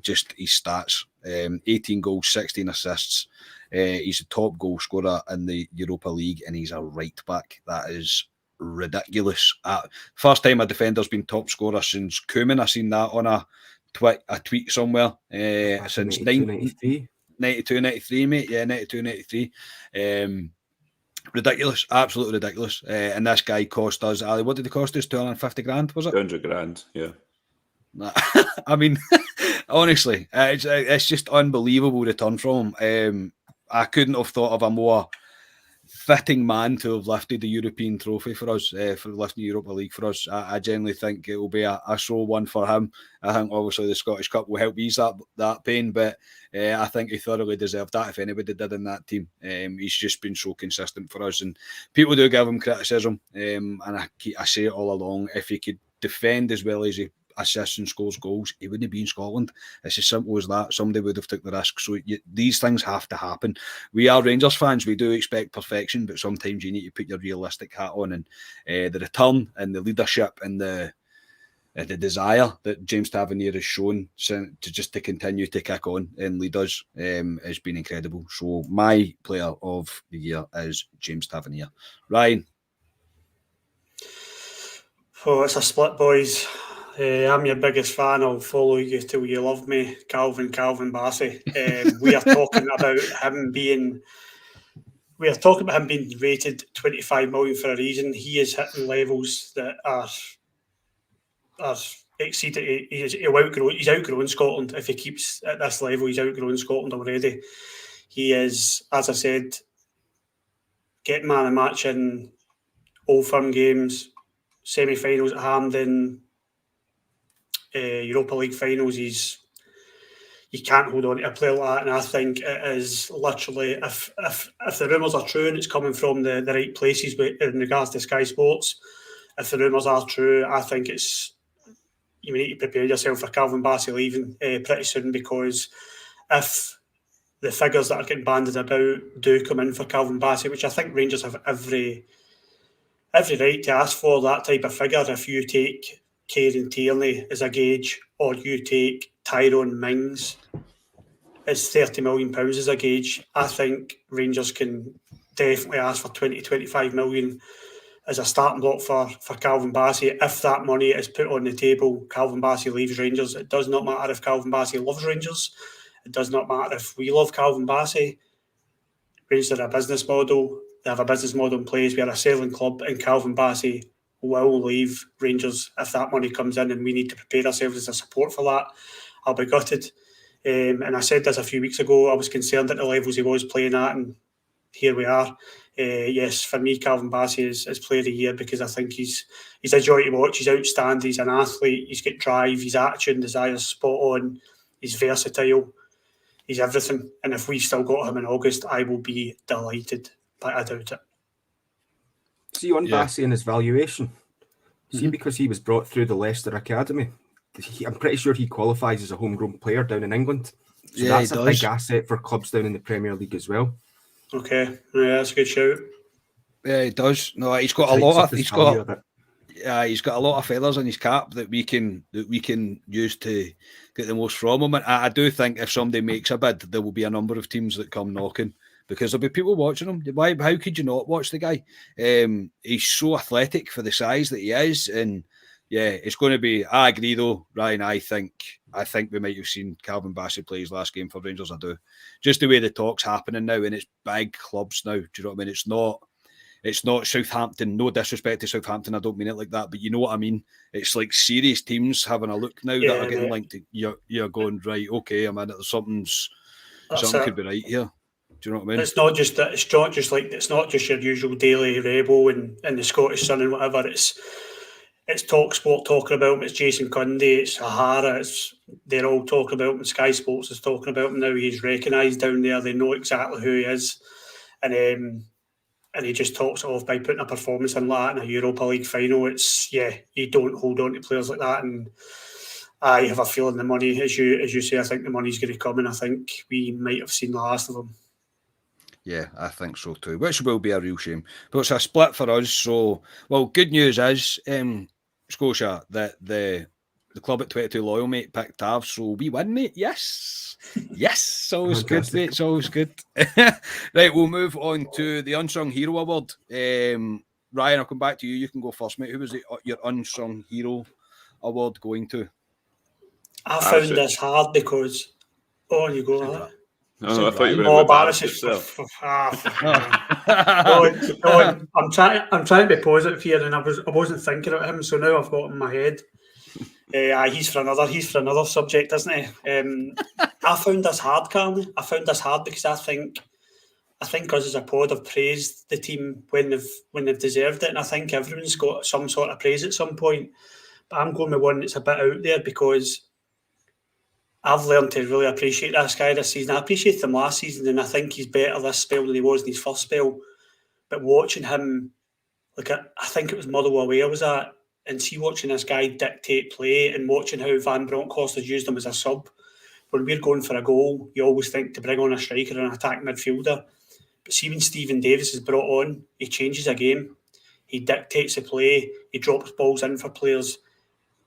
Just his stats, 18 goals, 16 assists. He's a top goal scorer in the Europa League, and he's a right back. That is ridiculous. First time a defender's been top scorer since Koeman. I seen that on a tweet somewhere since 92, 93, mate. Yeah, 92, 93. Ridiculous, absolutely ridiculous. And this guy cost us, Ali, what did it cost us? 250 grand, was it? 200 grand, yeah. I mean, honestly, it's just unbelievable return from him. I couldn't have thought of a more fitting man to have lifted the European trophy for us, for lifting the Europa League for us. I genuinely think it will be a sore one for him. I think obviously the Scottish Cup will help ease that pain, but I think he thoroughly deserved that if anybody did in that team. He's just been so consistent for us, and people do give him criticism, and I say it all along, if he could defend as well as he assists and scores goals, he wouldn't be in Scotland. It's as simple as that. Somebody would have took the risk. So these things have to happen. We are Rangers fans. We do expect perfection, but sometimes you need to put your realistic hat on, and the return and the leadership and the desire that James Tavernier has shown to continue to kick on and lead us has been incredible. So my player of the year is James Tavernier. Ryan? Oh, it's a split, boys. I'm your biggest fan. I'll follow you till you love me, Calvin Bassey. We are talking about him being rated 25 million for a reason. He is hitting levels that are exceeded. He's outgrown Scotland. If he keeps at this level, he's outgrown Scotland already. He is, as I said, getting man of the match in Old Firm games, semi-finals at Hampden, Europa League finals. You can't hold on to a player like that, and I think it is literally, if the rumours are true and it's coming from the right places in regards to Sky Sports, if the rumours are true, I think you need to prepare yourself for Calvin Bassey leaving pretty soon, because if the figures that are getting banded about do come in for Calvin Bassey, which I think Rangers have every right to ask for that type of figure, if you take Kieran Tierney as a gauge, or you take Tyrone Mings as £30 million as a gauge, I think Rangers can definitely ask for 20 to 25 million as a starting block for Calvin Bassey. If that money is put on the table, Calvin Bassey leaves Rangers. It does not matter if Calvin Bassey loves Rangers. It does not matter if we love Calvin Bassey. Rangers are a business model. They have a business model in place. We are a selling club, and Calvin Bassey will leave Rangers if that money comes in, and we need to prepare ourselves as a support for that. I'll be gutted. And I said this a few weeks ago, I was concerned at the levels he was playing at, and here we are. Yes, for me, Calvin Bassey is player of the year, because I think he's a joy to watch. He's outstanding. He's an athlete. He's got drive. His attitude and desire is spot on. He's versatile. He's everything. And if we've still got him in August, I will be delighted, but I doubt it. See on Bassey and his valuation. See, because he was brought through the Leicester Academy, I'm pretty sure he qualifies as a homegrown player down in England. So that's a big asset for clubs down in the Premier League as well. Okay, yeah, that's a good shout. Yeah, he does. No, he's got a lot of feathers in his cap that we can use to get the most from him. And I do think if somebody makes a bid, there will be a number of teams that come knocking, because there'll be people watching him. How could you not watch the guy? He's so athletic for the size that he is, and yeah, it's going to be. I agree though, Ryan. I think we might have seen Calvin Bassey play his last game for Rangers. I do. Just the way the talk's happening now, and it's big clubs now. Do you know what I mean? It's not Southampton. No disrespect to Southampton, I don't mean it like that, but you know what I mean. It's like serious teams having a look now that are getting linked. You're going right. Okay, I'm in it. Something could be right here. Do you know what I mean? It's not just your usual Daily Rebel and the Scottish Sun and whatever. it's TalkSport talking about him, it's Jason Cundy, it's Sahara, they're all talking about him, Sky Sports is talking about him now. He's recognised down there, they know exactly who he is, and he just tops it off by putting a performance in like that in a Europa League final. It's, you don't hold on to players like that, and I have a feeling the money, as you say, I think the money's going to come, and I think we might have seen the last of him. Yeah, I think so too, which will be a real shame. But it's a split for us. So, well, good news is, Scotia, that the club at 22 Loyal, mate, picked Tav, so we win, mate. Yes. Yes, always good, mate. It's always good. Right, we'll move on to the Unsung Hero Award. Ryan, I'll come back to you. You can go first, mate. Who was your Unsung Hero Award going to? I found this hard because... Oh, you go, huh? No, I thought you were going to embarrass yourself. I'm trying to be positive here, and I wasn't thinking about him, so now I've got him in my head. He's for another subject, isn't he? I found this hard, Carly. I found this hard because I think us as a pod have praised the team when they've deserved it, and I think everyone's got some sort of praise at some point. But I'm going with one that's a bit out there because I've learned to really appreciate this guy this season. I appreciated him last season, and I think he's better this spell than he was in his first spell. But watching him, I think it was Motherwell away I was at, and watching this guy dictate play and watching how Van Bronckhorst has used him as a sub. When we're going for a goal, you always think to bring on a striker and an attack midfielder. But see, when Stephen Davis is brought on, he changes a game. He dictates the play. He drops balls in for players.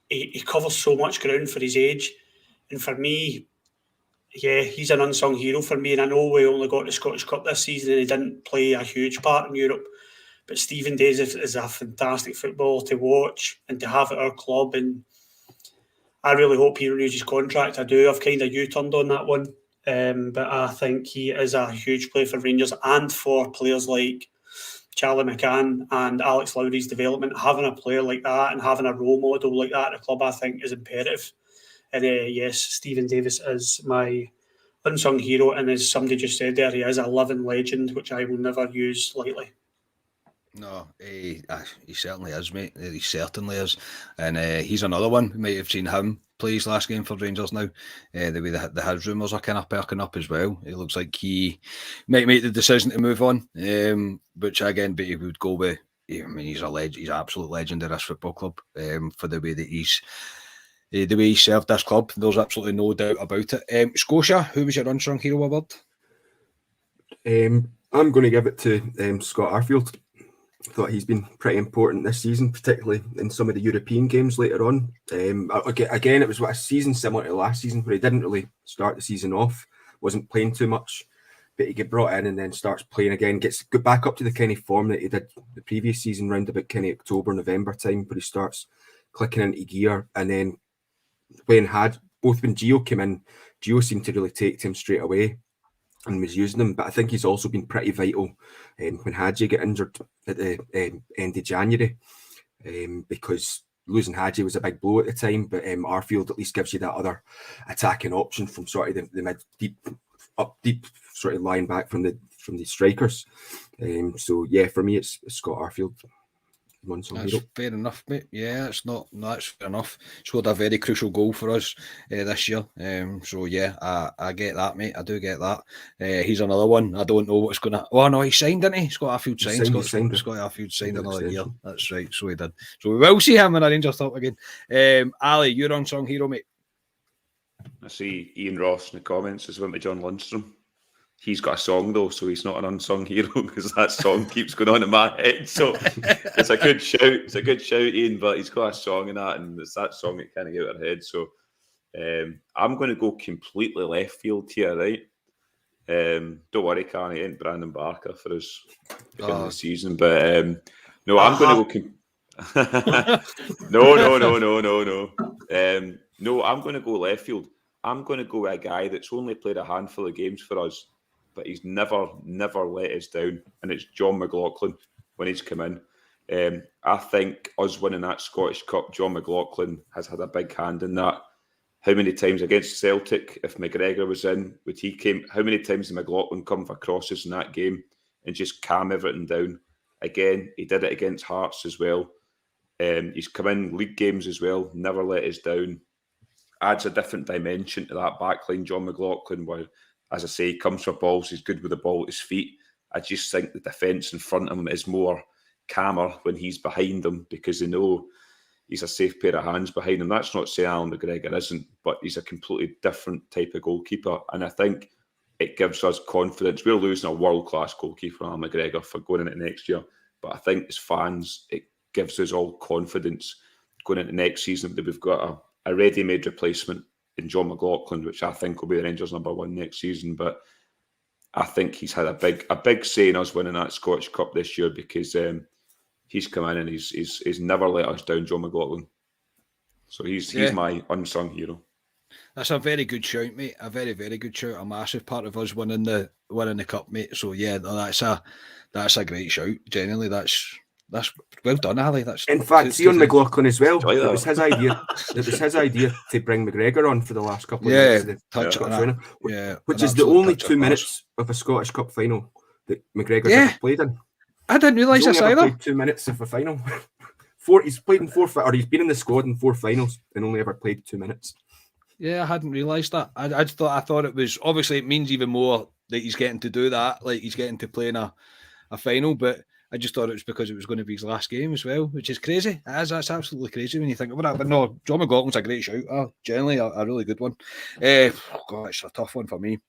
He covers so much ground for his age. And for me, he's an unsung hero for me. And I know we only got the Scottish Cup this season and he didn't play a huge part in Europe. But Stephen Davis is a fantastic footballer to watch and to have at our club. And I really hope he renews his contract. I do. I've kind of U-turned on that one. But I think he is a huge player for Rangers and for players like Charlie McCann and Alex Lowry's development. Having a player like that and having a role model like that at the club, I think, is imperative. And yes, Stephen Davis is my unsung hero. And as somebody just said there, he is a living legend, which I will never use lightly. No, he certainly is, mate. He certainly is. And he's another one. You might have seen him play his last game for Rangers now. The way his rumours are kind of perking up as well. It looks like he might make the decision to move on, which again, but he would go with, I mean, he's a legend. He's an absolute legend of this football club for the way that he served this club. There's absolutely no doubt about it. Scotia, who was your unsung hero award? I'm going to give it to Scott Arfield. I thought he's been pretty important this season, particularly in some of the European games later on. Again, it was a season similar to last season where he didn't really start the season off, wasn't playing too much, but he get brought in and then starts playing again, gets back up to the kind of form that he did the previous season, round about kind of October, November time, where he starts clicking into gear. And then when Gio came in, Gio seemed to really take to him straight away and was using him. But I think he's also been pretty vital when Hadji got injured at the end of January, because losing Hadji was a big blow at the time. But Arfield at least gives you that other attacking option from sort of the mid deep, sort of lying back from the strikers. So yeah, for me it's Scott Arfield. That's fair enough, mate. Yeah, that's fair enough. Scored a very crucial goal for us this year. So yeah, I get that, mate. I do get that. He's another one. I don't know what's going to... Oh no, he signed, didn't he? Scott Arfield signed. Scott Arfield signed another year. That's right, so he did. So we will see him in a Rangers top again. Ali, you're unsung hero, mate. I see Ian Ross in the comments has went to John Lundstrom. He's got a song though, so he's not an unsung hero because that song keeps going on in my head. So it's a good shout. It's a good shout, Ian, but he's got a song in that, and it's that song that kind of get out of our head. So I'm going to go completely left field here, right? Don't worry, Carney, it ain't Brandon Barker for us beginning of the season, but no, I'm going to go. No, I'm going to go left field. I'm going to go with a guy that's only played a handful of games for us, but he's never let us down, and it's John McLaughlin when he's come in. I think us winning that Scottish Cup, John McLaughlin has had a big hand in that. How many times against Celtic, if McGregor was in, how many times did McLaughlin come for crosses in that game and just calm everything down? Again, he did it against Hearts as well. He's come in league games as well, never let us down. Adds a different dimension to that backline, John McLaughlin, where, as I say, he comes for balls, he's good with the ball at his feet. I just think the defence in front of him is more calmer when he's behind them, because they know he's a safe pair of hands behind him. That's not to say Alan McGregor isn't, but he's a completely different type of goalkeeper. And I think it gives us confidence. We're losing a world-class goalkeeper, Alan McGregor, for going into next year. But I think as fans, it gives us all confidence going into next season that we've got a ready-made replacement in John McLaughlin, which I think will be the Rangers' #1 next season. But I think he's had a big say in us winning that Scottish Cup this year, because he's come in and he's never let us down, John McLaughlin. So he's my unsung hero. That's a very good shout, mate. A very, very good shout. A massive part of us winning the cup, mate. So yeah, that's a great shout. Genuinely, that's well done, Ali. That's in fact, see on McLaughlin as well. It was his idea. It was his idea to bring McGregor on for the last couple of minutes of the Scottish final, which is the only 2 minutes of a Scottish Cup final that McGregor's ever played in. I didn't realise this either. Played 2 minutes of a final. He's played in he's been in the squad in 4 finals and only ever played 2 minutes. Yeah, I hadn't realised that. I thought it was, obviously it means even more that he's getting to do that, like he's getting to play in a final, but I just thought it was because it was going to be his last game as well, which is crazy. That's absolutely crazy when you think about it. But no, John McLaughlin's a great shout. Generally a really good one. God, it's a tough one for me.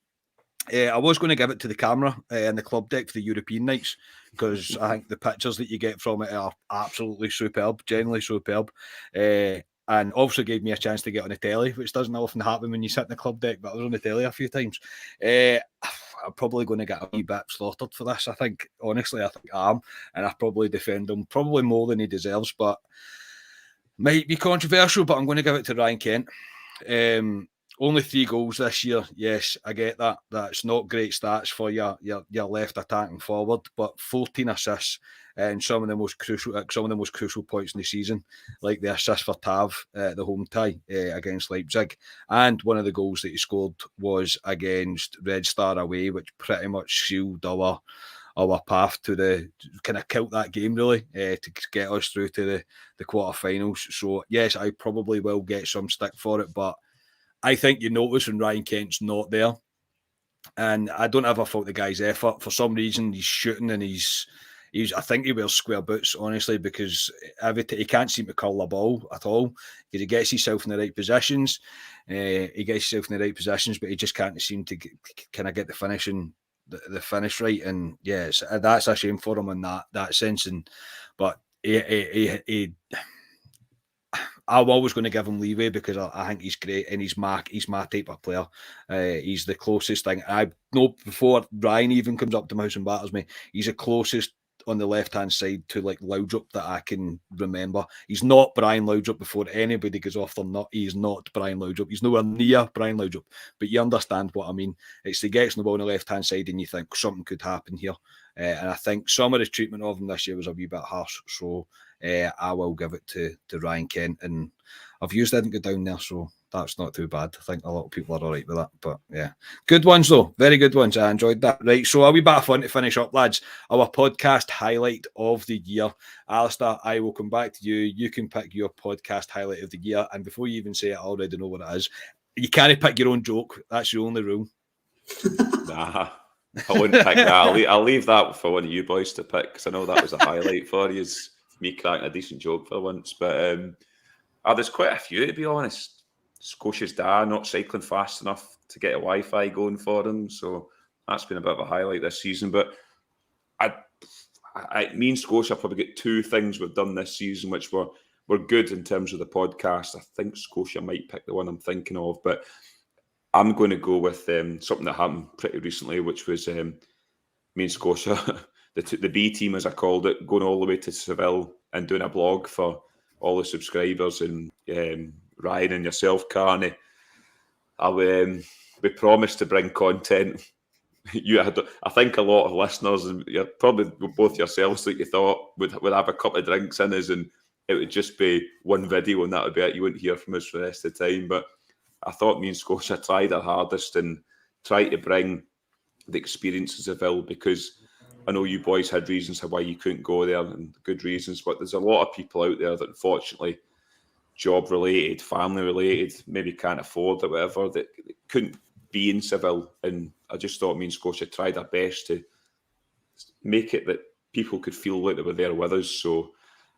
I was going to give it to the camera and the club deck for the European nights, because I think the pictures that you get from it are absolutely superb, genuinely superb. And also gave me a chance to get on the telly, which doesn't often happen when you sit in the club deck, but I was on the telly a few times. I'm probably going to get a wee bit slaughtered for this. I think I am. And I probably defend him probably more than he deserves, but might be controversial, but I'm going to give it to Ryan Kent. Only 3 goals this year. Yes, I get that. That's not great stats for your left attacking forward, but 14 assists and some of the most crucial points in the season, like the assist for Tav, the home tie against Leipzig, and one of the goals that he scored was against Red Star away, which pretty much sealed our path to kind of killed that game really, to get us through to the quarterfinals. So yes, I probably will get some stick for it, but I think you notice when Ryan Kent's not there, and I don't ever fault the guy's effort. For some reason, he's shooting and he's I think he wears square boots, honestly, because he can't seem to curl the ball at all. Because he gets himself in the right positions, but he just can't seem to kind of get the finish right. And yes, that's a shame for him in that sense. But I'm always going to give him leeway, because I think he's great and he's my type of player. He's the closest thing. I know before Ryan even comes up to my house and batters me, he's the closest on the left-hand side to like Laudrup that I can remember. He's not Brian Laudrup before anybody goes off the nut. He's not Brian Laudrup. He's nowhere near Brian Laudrup. But you understand what I mean. It's he gets the ball on the left-hand side and you think something could happen here. And I think some of the treatment of him this year was a wee bit harsh. So I will give it to Ryan Kent. And our views didn't go down there, so that's not too bad. I think a lot of people are all right with that. But yeah, good ones though. Very good ones. I enjoyed that. Right, so a wee bit of fun to finish up, lads. Our podcast highlight of the year. Alistair, I will come back to you. You can pick your podcast highlight of the year. And before you even say it, I already know what it is. You can't pick your own joke. That's the only rule. Nah, I wouldn't pick that. I'll leave that for one of you boys to pick, because I know that was a highlight for you, is me cracking a decent joke for once. But there's quite a few, to be honest. Scotia's dad not cycling fast enough to get a Wi-Fi going for them, so that's been a bit of a highlight this season. But me and Scotia probably get 2 things we've done this season which were good in terms of the podcast. I think Scotia might pick the one I'm thinking of, but I'm going to go with something that happened pretty recently, which was me and Scotia, the B team, as I called it, going all the way to Seville and doing a blog for all the subscribers, and Ryan and yourself, Carney. We promised to bring content. I think a lot of listeners, and probably both yourselves, that you thought would have a couple of drinks in us, and it would just be one video and that would be it. You wouldn't hear from us for the rest of the time. But I thought me and Scotia tried our hardest and tried to bring the experiences of Seville, because I know you boys had reasons why you couldn't go there, and good reasons, but there's a lot of people out there that unfortunately, job related, family related, maybe can't afford or whatever, that couldn't be in Seville. And I just thought me and Scotia tried our best to make it that people could feel like they were there with us. So,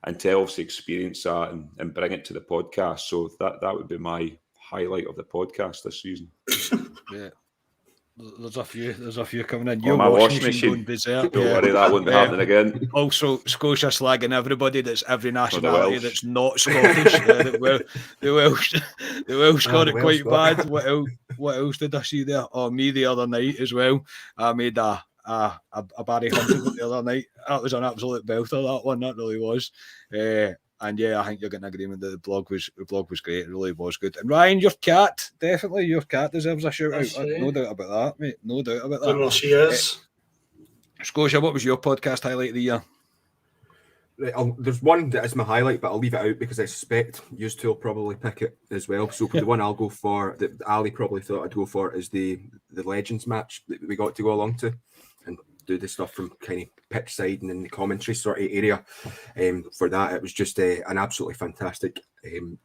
and to obviously experience that and bring it to the podcast. So that would be my highlight of the podcast this season. Yeah. There's a few coming in. Your washing machine going berserk. Don't worry, that won't be happening again. Also, Scotia slagging everybody that's every nationality that's not Scottish. The Welsh got it quite bad. What else did I see there? Oh, me the other night as well. I made a Barry Hunter the other night. That was an absolute belter, that one. That really was. And yeah, I think you're getting agreement that the blog was great. It really was good. And Ryan, your cat deserves a shout out. No doubt about that, mate. No doubt about that. Well, she is. Scotia, what was your podcast highlight of the year? There's one that is my highlight, but I'll leave it out because I suspect you two will probably pick it as well. So the one I'll go for, that Ali probably thought I'd go for, is the Legends match that we got to go along to and do the stuff from kind of pitch side and in the commentary sort of area. For that, it was just an absolutely fantastic. Well,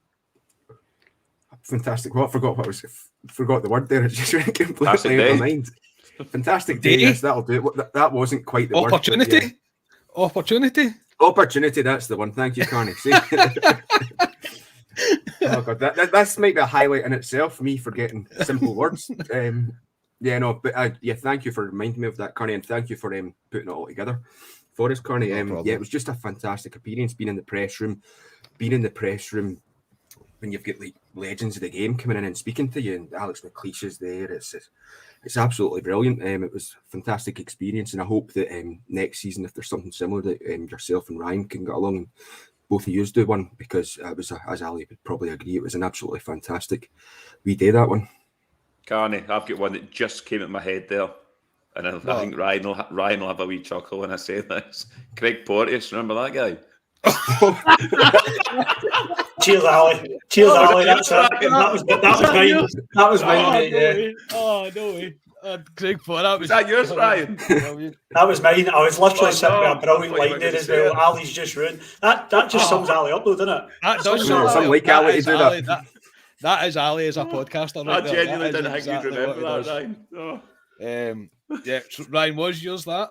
I forgot the word there. It just went completely out of my mind. Fantastic day. Yes, that'll do it. That wasn't quite the opportunity. Word. Opportunity. That's the one. Thank you, Carney. Oh God, that's might be a highlight in itself. Me forgetting simple words. Thank you for reminding me of that, Carney, and thank you for putting it all together for us, Carney. It was just a fantastic experience being in the press room when you've got like legends of the game coming in and speaking to you, and Alex McLeish is there. It's absolutely brilliant. It was a fantastic experience, and I hope that next season, if there's something similar, that yourself and Ryan can get along and both of you do one, because it was, as Ali would probably agree, it was an absolutely fantastic wee day, that one. Carney, I've got one that just came in my head there, and I think Ryan will have a wee chuckle when I say this. Craig Porteous, remember that guy? Cheers, Ali. That's it. That was mine. Yeah. Oh no way. Craig Porteous. Was that yours, Ryan? That was mine. I was literally sitting with a brilliant line there as well. Ali's just ruined. That just sums Ali up, though, doesn't it? That does. Some like Ali to do that. That is Ali as a podcaster. Right, I genuinely didn't think you'd remember that, Ryan. So Ryan, was yours that?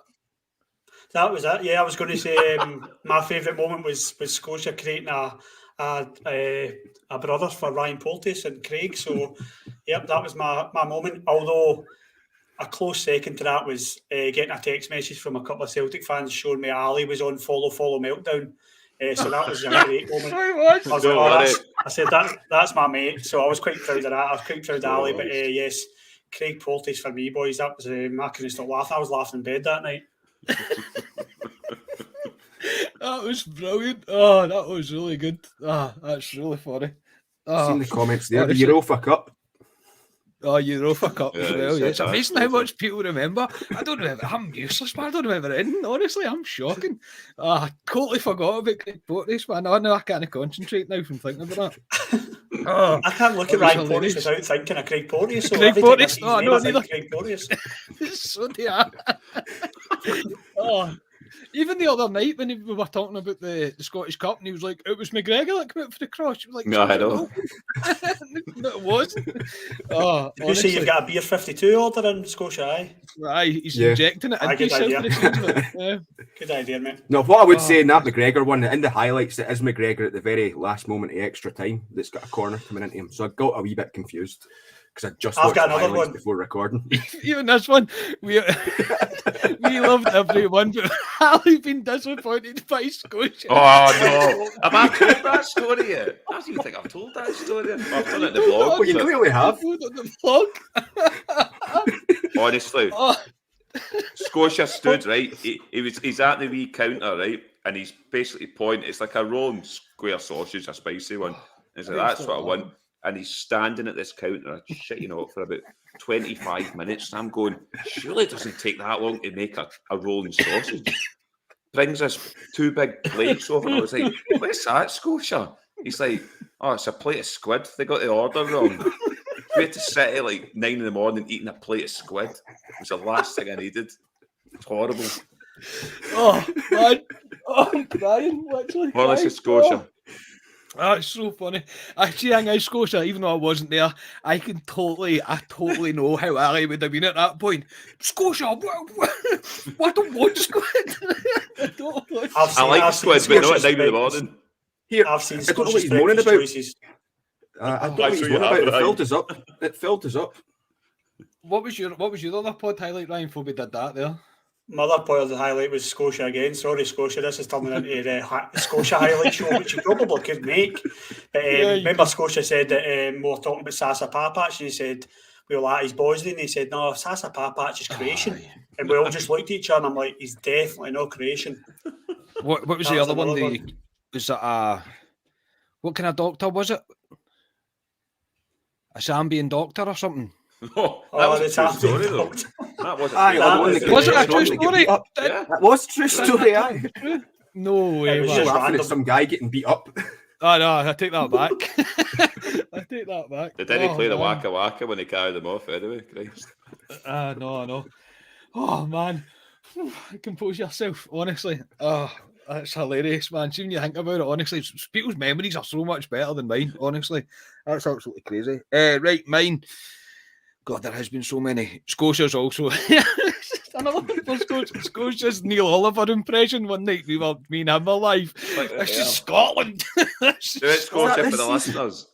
That was it. Yeah, I was going to say my favourite moment was Scotia creating a brother for Ryan Porteous and Craig. So, yep, that was my moment. Although a close second to that was getting a text message from a couple of Celtic fans showing me Ali was on follow meltdown. So that was a great moment. I said that's my mate. So I was quite proud of that. I was quite proud of Ali. But yes, Craig Porteous for me, boys. That was I couldn't stop laughing. I was laughing in bed that night. That was brilliant. Oh, that was really good. That's really funny. Seen the comments there. The Europa Cup. Oh, Europa Cup as well. It's amazing how much people remember. I don't remember. I'm useless, man. I don't remember anything. Honestly, I'm shocking. I totally forgot about Craig Porteous, man. I know I can't concentrate now from thinking about that. I can't look at Ryan Porteous without thinking of Craig Porteous. So Craig Porteous? Oh, no, neither. Craig Porteous. So even the other night when we were talking about the Scottish Cup, and he was like, "It was McGregor that came out for the cross." He was like, "No, I don't." No, it wasn't. You say you've got a beer 52 order in Scotia, aye? He's injecting it into himself. Good idea, mate. No, what I would say in that McGregor one, in the highlights, it is McGregor at the very last moment of extra time that's got a corner coming into him. So I got a wee bit confused because I just watched the highlights before recording. Even this one, we loved every one, but Ali been disappointed by Scotia. Oh no! Have I told that story yet? I don't even think I've told that story. I've done it in the vlog. Well, you clearly have. The vlog. Honestly, Scotia stood right. He's at the wee counter, right, and he's basically pointing. It's like a rolling square sausage, a spicy one. He's like, "That's what I want." And he's standing at this counter, shitting out for about 25 minutes. And I'm going, surely it doesn't take that long to make a rolling sausage. Brings us 2 big plates over. And I was like, what's that, Scotia? He's like, oh, it's a plate of squid. They got the order wrong. We had to sit at like 9 in the morning eating a plate of squid. It was the last thing I needed. It's horrible. Oh, man. Oh, I'm crying. Literally Well, this crying. is Scotia. Oh, it's so funny. Actually, I think Scotia, even though I wasn't there, I totally know how Ali would have been at that point. Scotia, what don't want squid? I like squid, but not at 9 in the morning. Here, I've seen I don't know what he's moaning about. Choices. I don't know what he's moaning about. It filled us up. It filled us up. What was your other pod highlight, Ryan, before we did that there? My other point of the highlight was Scotia again. Sorry, Scotia. This is turning into the Scotia highlight show, which you probably could make. But remember, Scotia said that we were talking about Sasa Papach, and he said we were like his boys, and he said, "No, Sasa Papach is creation." And we all just looked at each other, and I'm like, "He's definitely no creation." What was the other one? Was that what kind of doctor was it? A Zambian doctor or something? Oh, that was a true story, though. That wasn't. Was it a true story? That was a true story. No way. It was just laughing at some guy getting beat up. Oh no, I take that back. I take that back. Did he play the Waka Waka when he carried them off anyway? Christ. No. Oh man, compose yourself. Honestly, that's hilarious, man. See, when you think about it, honestly, people's memories are so much better than mine. Honestly, that's absolutely crazy. Right, mine. God, there has been so many. Scotia's also. Another Scotia's Neil Oliver impression one night. Me and him were live. This is Scotland. Do it, Scotia, for the listeners.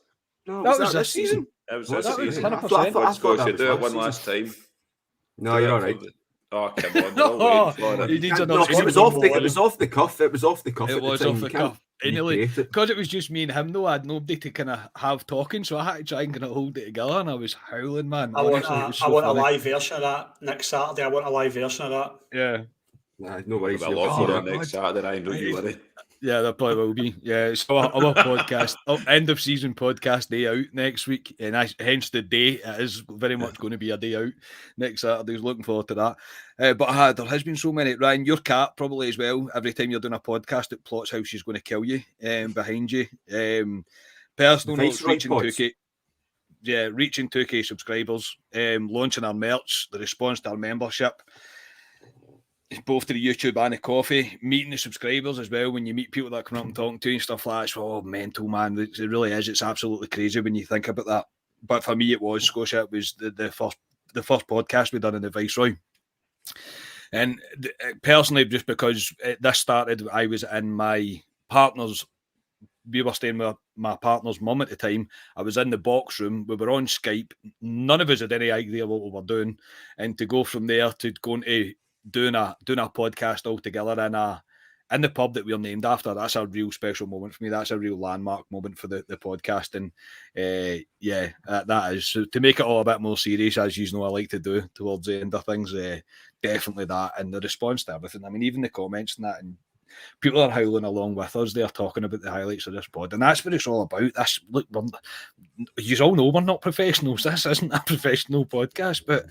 No, that was this season. It was this season. 100%. Scotia, do it one last time. No, you're all right. Oh, come on. It was off the cuff. It was off the cuff. It was off the cuff. Anyway, because it was just me and him, though, I had nobody to kind of have talking, so I had to try and kind of hold it together, and I was howling, man. I want a live version of that next Saturday. I want a live version of that. Yeah. No worries. There'll be a lot for next Saturday, Ryan, don't you worry. Yeah, there probably will be. Yeah, it's our podcast, end of season podcast day out next week, and hence the day. It is very much going to be a day out next Saturday. Looking forward to that. But there has been so many. Ryan, your cat probably as well. Every time you're doing a podcast, it plots how she's going to kill you behind you. Personal notes, reaching 2K. Yeah, reaching 2K subscribers, launching our merch, the response to our membership. Both to the YouTube and the coffee, meeting the subscribers as well. When you meet people that come up and talking to you and stuff like that, it's mental, man. It really is. It's absolutely crazy when you think about that. But for me, it was Scotia. It was the first podcast we done in the Viceroy. And personally, just because this started, I was in my partner's. We were staying with my partner's mum at the time. I was in the box room. We were on Skype. None of us had any idea what we were doing, and to go from there to going to doing a podcast all together in the pub that we're named after, that's a real special moment for me. That's a real landmark moment for the podcast. And that is. So to make it all a bit more serious, as you know I like to do towards the end of things, definitely that. And the response to everything. I mean, even the comments and that, and people are howling along with us. They're talking about the highlights of this pod, and that's what it's all about. This, look, you all know we're not professionals. This isn't a professional podcast, but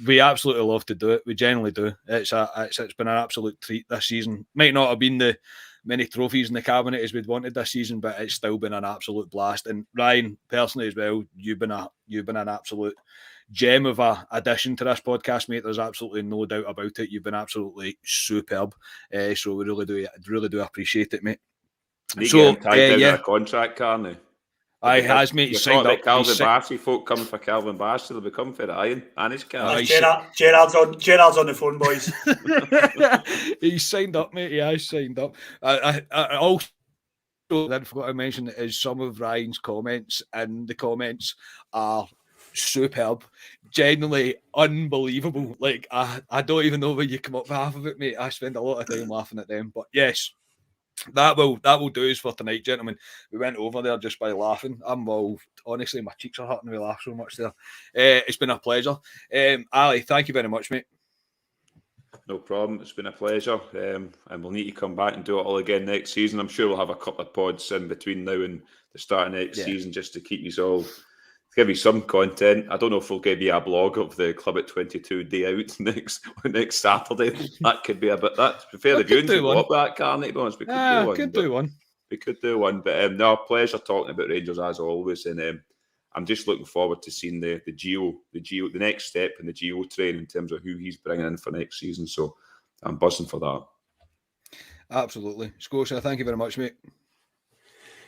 we absolutely love to do it. We genuinely do. It's been an absolute treat this season. Might not have been the many trophies in the cabinet as we'd wanted this season, but it's still been an absolute blast. And Ryan, personally as well, you've been an absolute gem of a addition to this podcast, mate. There's absolutely no doubt about it. You've been absolutely superb. So we really do appreciate it, mate. So a contract, Carney. I has, mate. He signed up. Calvin Bassey, folk coming for Calvin Bassey, they'll be coming for Ryan and his car. Gerard's on the phone, boys. He signed up, mate. He has signed up. I also then forgot to mention is some of Ryan's comments, and the comments are superb, genuinely unbelievable. Like I don't even know where you come up with half of it, mate. I spend a lot of time laughing at them. But yes, that will do us for tonight, gentlemen. We went over there just by laughing. Honestly, my cheeks are hurting. We laugh so much there. It's been a pleasure. Ali, thank you very much, mate. No problem. It's been a pleasure. And we'll need to come back and do it all again next season. I'm sure we'll have a couple of pods in between now and the start of next season just to keep you all, give you some content. I don't know if we'll give you a blog of the Club at 22 day out next Saturday. That could be a bit. That's fair. The viewings will go up that, can't it? We could do one. We could do one. But no, pleasure talking about Rangers as always. And I'm just looking forward to seeing the next step in the Geo train in terms of who he's bringing in for next season. So I'm buzzing for that. Absolutely. Scotia, thank you very much, mate.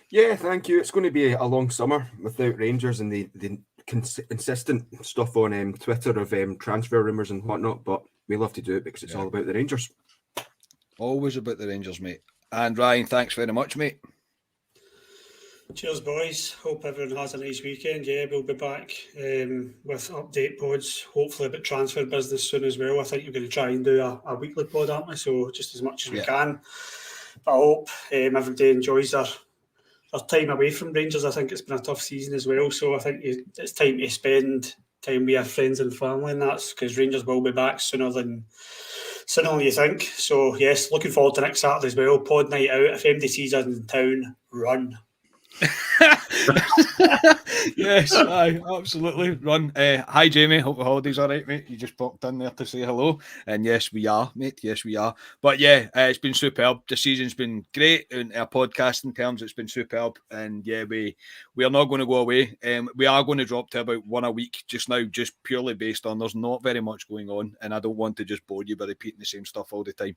Yeah, thank you. It's going to be a long summer without Rangers and the consistent stuff on Twitter of transfer rumours and whatnot, but we love to do it because it's all about the Rangers. Always about the Rangers, mate. And Ryan, thanks very much, mate. Cheers, boys. Hope everyone has a nice weekend. Yeah, we'll be back with update pods, hopefully about transfer business soon as well. I think we're going to try and do a weekly pod, aren't we? So just as much as we can. But I hope everybody enjoys their time away from Rangers. I think it's been a tough season as well. So I think it's time to spend time with our friends and family, and that's because Rangers will be back sooner than you think. So yes, looking forward to next Saturday as well. Pod night out. If anybody sees us in town, run. Yes, aye, absolutely. Run. Hi, Jamie. Hope the holiday's all right, mate. You just popped in there to say hello. And yes, we are, mate. Yes, we are. But yeah, it's been superb. The season's been great in our podcasting terms. It's been superb. And yeah, we are not going to go away. We are going to drop to about one a week just now, just purely based on there's not very much going on. And I don't want to just bore you by repeating the same stuff all the time.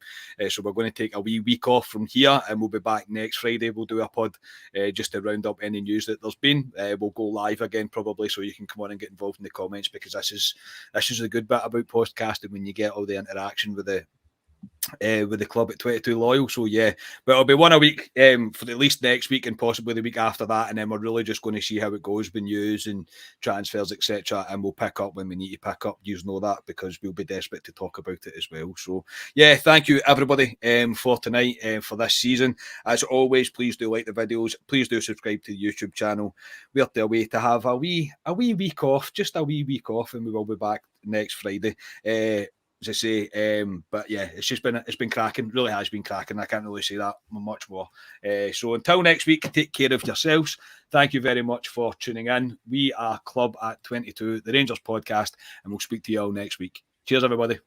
So we're going to take a wee week off from here and we'll be back next Friday. We'll do a pod just to round up any news that there's been. We'll go live again probably, so you can come on and get involved in the comments, because this is the good bit about podcasting, when you get all the interaction with the club at 22 Loyal. So yeah, but it'll be one a week for at least next week and possibly the week after that, and then we're really just going to see how it goes with news and transfers, etc., and we'll pick up when we need to pick up. You know that, because we'll be desperate to talk about it as well. So yeah, thank you everybody for tonight, for this season. As always, please do like the videos, please do subscribe to the YouTube channel. We're away to have a wee week off, just a wee week off, and we will be back next Friday. As I say, but yeah, it's been cracking. Really has been cracking. I can't really say that much more. So until next week, take care of yourselves. Thank you very much for tuning in. We are Club at 22, the Rangers podcast, and we'll speak to you all next week. Cheers, everybody.